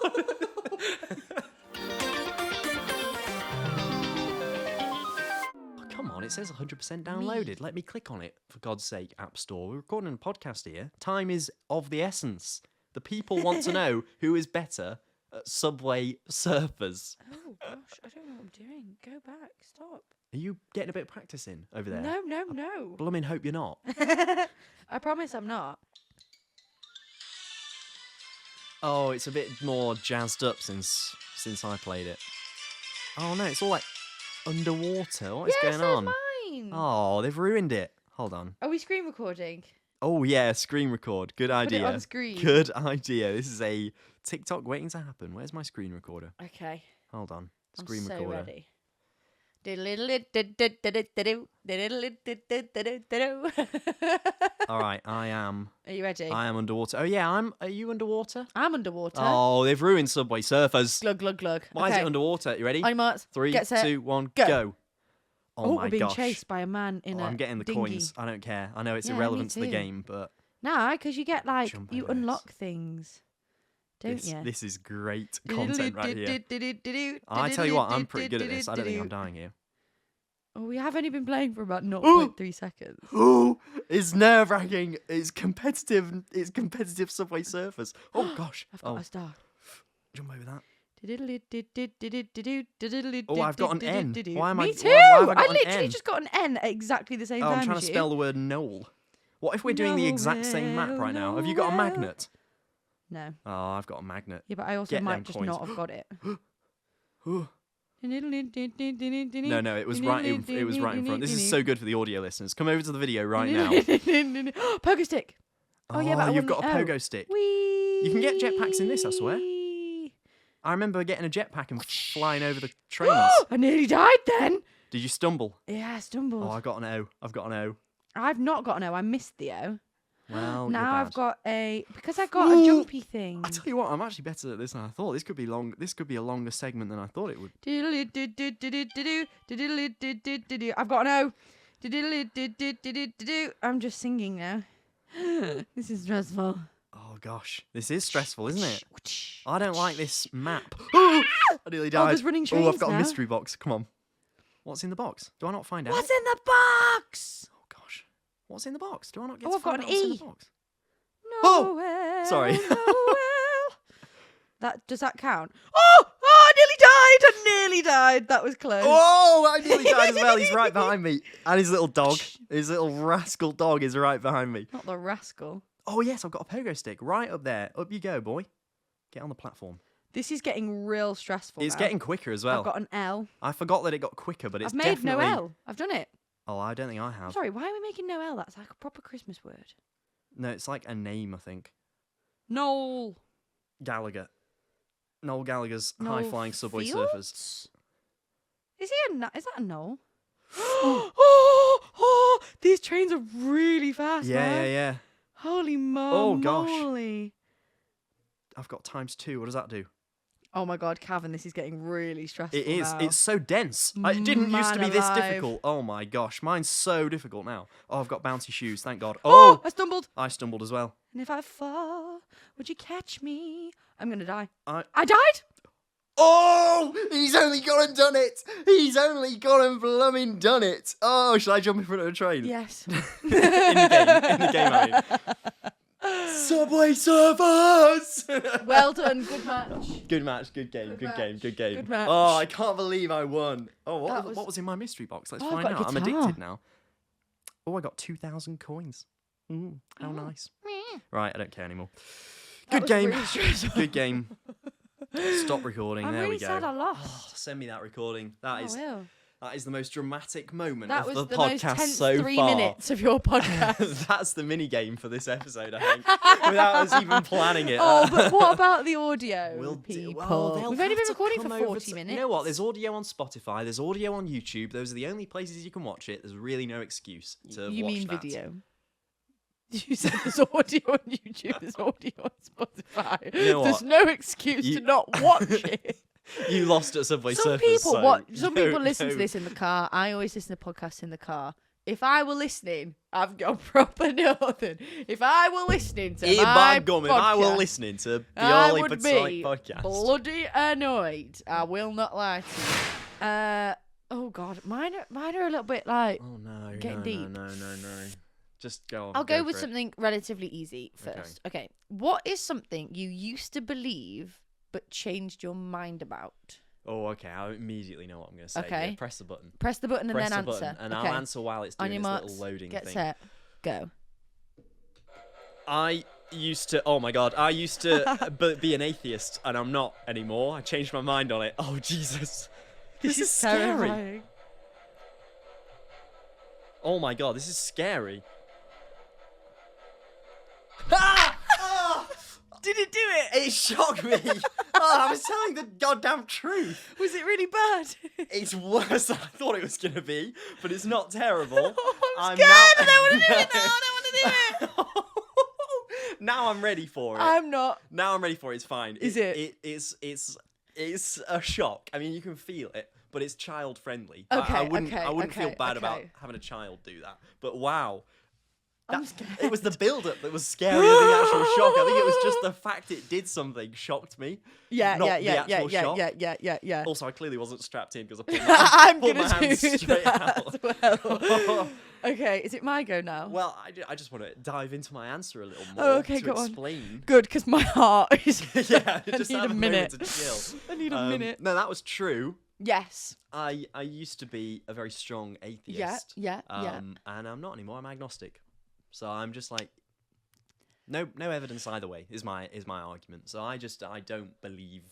Come on, it says 100% downloaded. Let me click on it, for God's sake, App Store. We're recording a podcast here. Time is of the essence. The people want to know who is better at Subway Surfers. Oh, gosh, I don't know what I'm doing. Go back, stop. Are you getting a bit of practice in over there? No. Blooming hope you're not. I promise I'm not. Oh, it's a bit more jazzed up since I played it. Oh no, it's all like underwater. What is going on? Mine. Oh, they've ruined it. Hold on. Are we screen recording? Oh yeah, screen record. Good idea. Put it on screen. Good idea. This is a TikTok waiting to happen. Where's my screen recorder? Okay. Hold on. Screen I'm so recorder. ready. All right, I am. Are you ready? I am underwater. Oh yeah, Are you underwater? I'm underwater. Oh, they've ruined Subway Surfers. Glug, glug, glug. Why is it underwater? You ready? I'm Marks. 3, Get set, 2, 1, go. go. Oh my we're being gosh. chased by a man in a I'm getting the dinghy. coins. I don't care. I know it's Yeah, me irrelevant to the too. game, but Nah, because you get like, Jump you over this. unlock things. Don't you? this is great content right here. I tell you what, I'm pretty good at this. I don't think I'm dying here. Oh, we have only been playing for about 0.3 seconds. Ooh, it's nerve-wracking. It's competitive. It's competitive Subway Surfers. Oh gosh. I've got a star. Jump over that. Oh, Oh, I've got an N. Why am I? Me too. Why have I got I an literally N? just got an N at exactly the same Oh, time I'm trying as to you. spell the word Noel. What if we're doing the exact same map right now? Have you got a Noel. magnet? No. Oh, I've got a magnet. Yeah, but I also Get might them just coins. not have got it. No, it was right. It was right in front. This is so good for the audio listeners. Come over to the video right now. Pogo stick. Oh yeah, but I you've got a wouldn't- pogo stick. Whee! You can get jetpacks in this, I swear. I remember getting a jetpack and flying over the trains. I nearly died then. Did you stumble? Yeah, I stumbled. Oh, I got an O. I've got an O. I've not got an O. I missed the O. Well, Now you're I've bad. got a because I got a jumpy thing. I tell you what, I'm actually better at this than I thought. This could be long. This could be a longer segment than I thought it would. I've got an O. I'm just singing now. This is stressful. Oh gosh, this is stressful, isn't it? I don't like this map. I nearly died. there's running I've trains got now. a mystery box. Come on. What's in the box? Do I not find out? What's in the box? Oh gosh. What's in the box? Do I not get Oh, to I've got find an out what's in E. the box? Noel, sorry. Noel. Does that count? Oh, I nearly died. I nearly died. That was close. Oh, I nearly died as well. He's right behind me. And his little dog, his little rascal dog is right behind me. Not the rascal. Oh, yes, I've got a pogo stick right up there. Up you go, boy. Get on the platform. This is getting real stressful. It's now. getting quicker as well. I've got an L. I forgot that it got quicker, but it's I've made definitely... Noel. I've done it. Oh, I don't think I have. Sorry, why are we making Noel? That's like a proper Christmas word. No, it's like a name, I think. Noel. Gallagher. Noel Gallagher's Noel high-flying Subway Fields? Surfers. Is that a Noel? oh, these trains are really fast, man. Yeah. Holy Oh, gosh. moly. I've got ×2. What does that do? Oh my god, Cavan, this is getting really stressful. It is. now. It's so dense. It didn't used to be Man this alive. difficult. Oh my gosh. Mine's so difficult now. Oh, I've got bouncy shoes. Thank God. Oh, Oh, I stumbled. I stumbled as well. And if I fall, would you catch me? I'm gonna die. I died? Oh, he's only gone and done it. He's only gone and blooming done it. Oh, should I jump in front of a train? Yes. In the game, I mean. Subway Surfers! Well done, good match. Good match, good game, Good good match, game, good game. good match. Oh, I can't believe I won. Oh, That what was in my mystery box? Let's Oh, I've find got a out. I'm guitar. addicted now. Oh, I got 2,000 coins. How nice. Right, I don't care anymore. That Good was game. really stressful. Good game. Stop recording. I'm there really we go. sad I Oh, lost. send me that recording. That I is will. That is the most dramatic moment That of was the the most podcast tense so 3 far. minutes of your podcast. That's the mini game for this episode, I think. Without us even planning it. Oh, but what about the audio, people? They'll We've only have been to recording for come over 40 to- minutes. You know what? There's audio on Spotify. There's audio on YouTube. Those are the only places you can watch it. There's really no excuse to You watch mean that. video? You said there's audio on YouTube, there's audio on Spotify. You know There's what? no excuse to not watch it. You lost at Subway Some Surfers. people so watch. Some go- people listen to go. this in the car. I always listen to podcasts in the car. If I were listening, I've got proper nothing. If I were listening to Ear my by gum, if I were podcast, listening to the I Ollie would Platonic be podcast. bloody annoyed. I will not lie to you. Oh God, mine are a little bit like. Oh no, Getting no, deep. no. Just go on. I'll go with for it. something relatively easy first. Okay. What is something you used to believe but changed your mind about? Oh, okay. I immediately know what I'm going to say. Okay. Yeah, press the button. Press the button and Press then the answer. button, and Okay. I'll answer while it's On doing your this marks, little loading get thing. set, go. I used to. Oh my god. I used to be an atheist, and I'm not anymore. I changed my mind on it. Oh Jesus. This is scary. Terrifying. Oh my god. This is scary. Ah! Oh! Did it do it? It shocked me. Oh, I was telling the goddamn truth. Was it really bad? It's worse than I thought it was going to be, but it's not terrible. I'm scared. I don't want to do it now. I don't want to do it. Now I'm ready for it. I'm not. Now I'm ready for it. It's fine. Is it? It's a shock. I mean, you can feel it, but it's child friendly. Okay, I wouldn't feel okay, bad about okay. having a child do that. But wow. I'm That- scared. It was the build-up that was scarier than the actual shock. I think it was just the fact it did something shocked me. Yeah, not yeah, the yeah, actual yeah, shock. yeah. Also, I clearly wasn't strapped in because I pulled my, I'm pulled gonna my hands do straight that out. as well. Okay, is it my go now? Well, I just want to dive into my answer a little more Oh, okay, to go on. explain. Good, because my heart is. Yeah, I just need have a minute. moment to chill. I need a minute. No, that was true. Yes. I used to be a very strong atheist. Yeah. And I'm not anymore. I'm agnostic. So I'm just like, no evidence either way is my argument. So I don't believe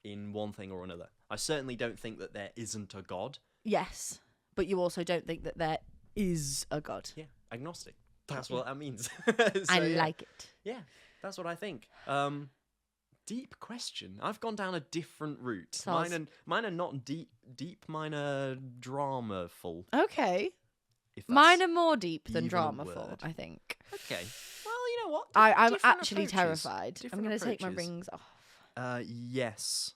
in one thing or another. I certainly don't think that there isn't a God. Yes, but you also don't think that there is a God. Yeah, agnostic. That's what that means. I So, yeah. like it. Yeah, that's what I think. Deep question. I've gone down a different route. Soz. Mine are not deep. Mine are dramaful. Okay. If that's Mine are more deep than even a dramaful, word. I think. Okay. Well, you know what? I'm Different actually approaches. terrified. I'm Different going to take my approaches. rings off. Yes.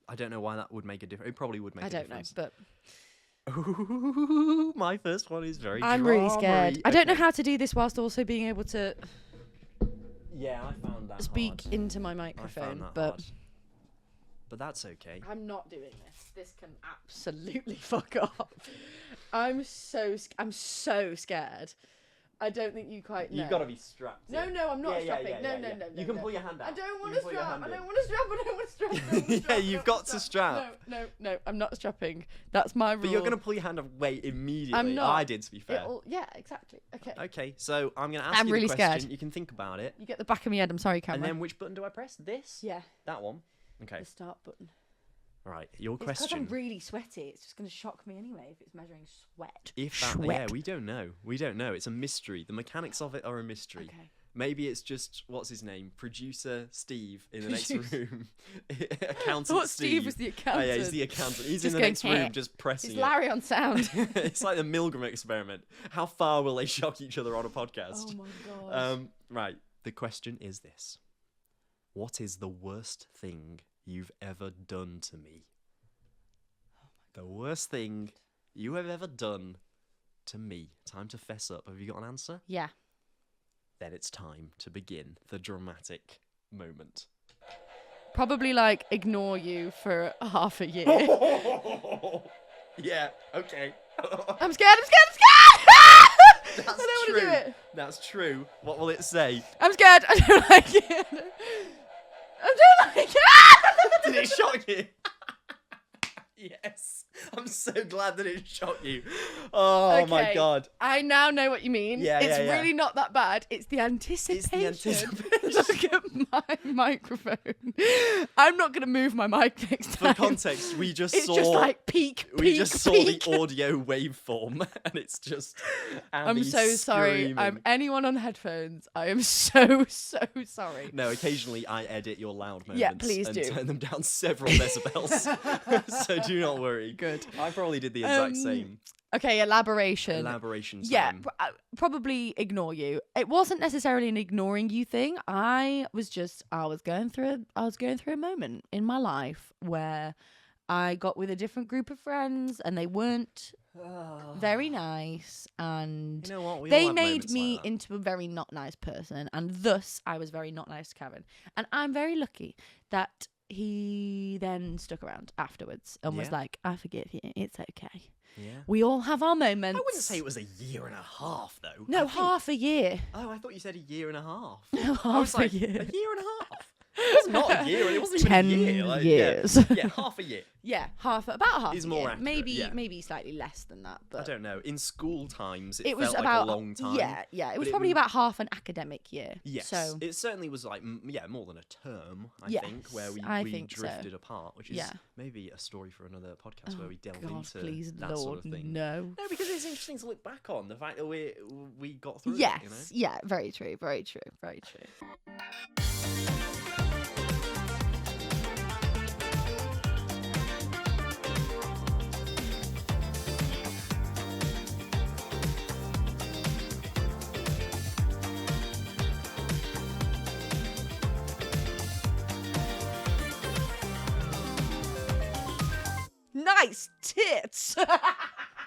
I don't know why that would make a difference. It probably would make I a don't know, difference. but Ooh, my first one is very I'm really scared. dramery. I don't know Okay. how to do this whilst also being able to Yeah, I found that speak hard. into my I microphone, found that but hard. But that's okay. I'm not doing this. This can absolutely fuck off. I'm so scared. I don't think you quite know. You've got to be strapped. No, in. no, I'm not Yeah, strapping. No. You can no. pull your hand out. I don't want You to can pull your strap. hand I in. don't want to strap. I don't want to strap. I don't wanna strap. Yeah, you've got to strap. No, I'm not strapping. That's my rule. But you're going to pull your hand away immediately. I'm not. I did, to be fair. Yeah, exactly. Okay. Okay, so I'm going to ask I'm you really the question. scared. You can think about it. You get the back of my head. I'm sorry, camera. And then which button do I press? This? yeah, That one? Okay. the start button. Right, your It's because question. I'm really sweaty. It's just going to shock me anyway if it's measuring sweat. If that, Sweat. yeah, we don't know. We don't know. It's a mystery. The mechanics of it are a mystery. Okay. Maybe it's just what's his name, producer Steve in the next Producer. room, accountant I thought Steve was the Oh accountant. yeah, he's the accountant. He's Just in the going, next room, "Heh." just pressing It's it. Larry on sound. It's like the Milgram experiment. How far will they shock each other on a podcast? Oh my god. Right. The question is this: what is the worst thing you've ever done to me? The worst thing you have ever done to me. Time to fess up. Have you got an answer? Yeah. Then it's time to begin the dramatic moment. Probably like ignore you for half a year. Yeah, okay. I'm scared. I That's don't want to true. do it. That's true. What will it say? I'm scared. I don't like it. I don't like it. Did it shock you? Yes. I'm so glad that it shocked you. Oh my Okay. god. I now know what you mean. Yeah, it's yeah, yeah. really not that bad. It's the anticipation. anticipation. Look at my microphone. I'm not going to move my mic next For time. context, we just It's saw just like peak. we just saw peak. the audio waveform, and it's just. I'm Abby so sorry. screaming. Anyone on headphones. I am so sorry. No, occasionally I edit your loud moments. Yeah, please and do. turn them down several decibels. So do not worry. Good. I probably did the exact same. Okay, elaboration. Elaboration time. Yeah, probably ignore you. It wasn't necessarily an ignoring you thing. I was going through a moment in my life where I got with a different group of friends and they weren't very nice, and You know what? We all they have made moments me like that. into a very not nice person, and thus I was very not nice to Karen. And I'm very lucky that he then stuck around afterwards and was Yeah. like, I forgive you, it's okay. Yeah. We all have our moments. I wouldn't say it was a year and a half, though. No, I think- half a year. Oh, I thought you said a year and a half. No, I was half a like, year. A year and a half? It was not a year. It wasn't even 10 a year. Like, years. Yeah, half a year. Yeah, about half. Is a more year. accurate, yeah. Maybe slightly less than that. But I don't know. In school times, it, it was felt about like a long time. Yeah. It was but probably about half an academic year. Yes, So it certainly was like more than a term. I Yes, think where I we think so. drifted apart, which is Yeah. maybe a story for another podcast where we delve God, into please, that Lord, sort of thing. no. No, because it's interesting to look back on the fact that we got through Yes. it. You know? Yeah. Very true. Very true. Very true. Nice tits.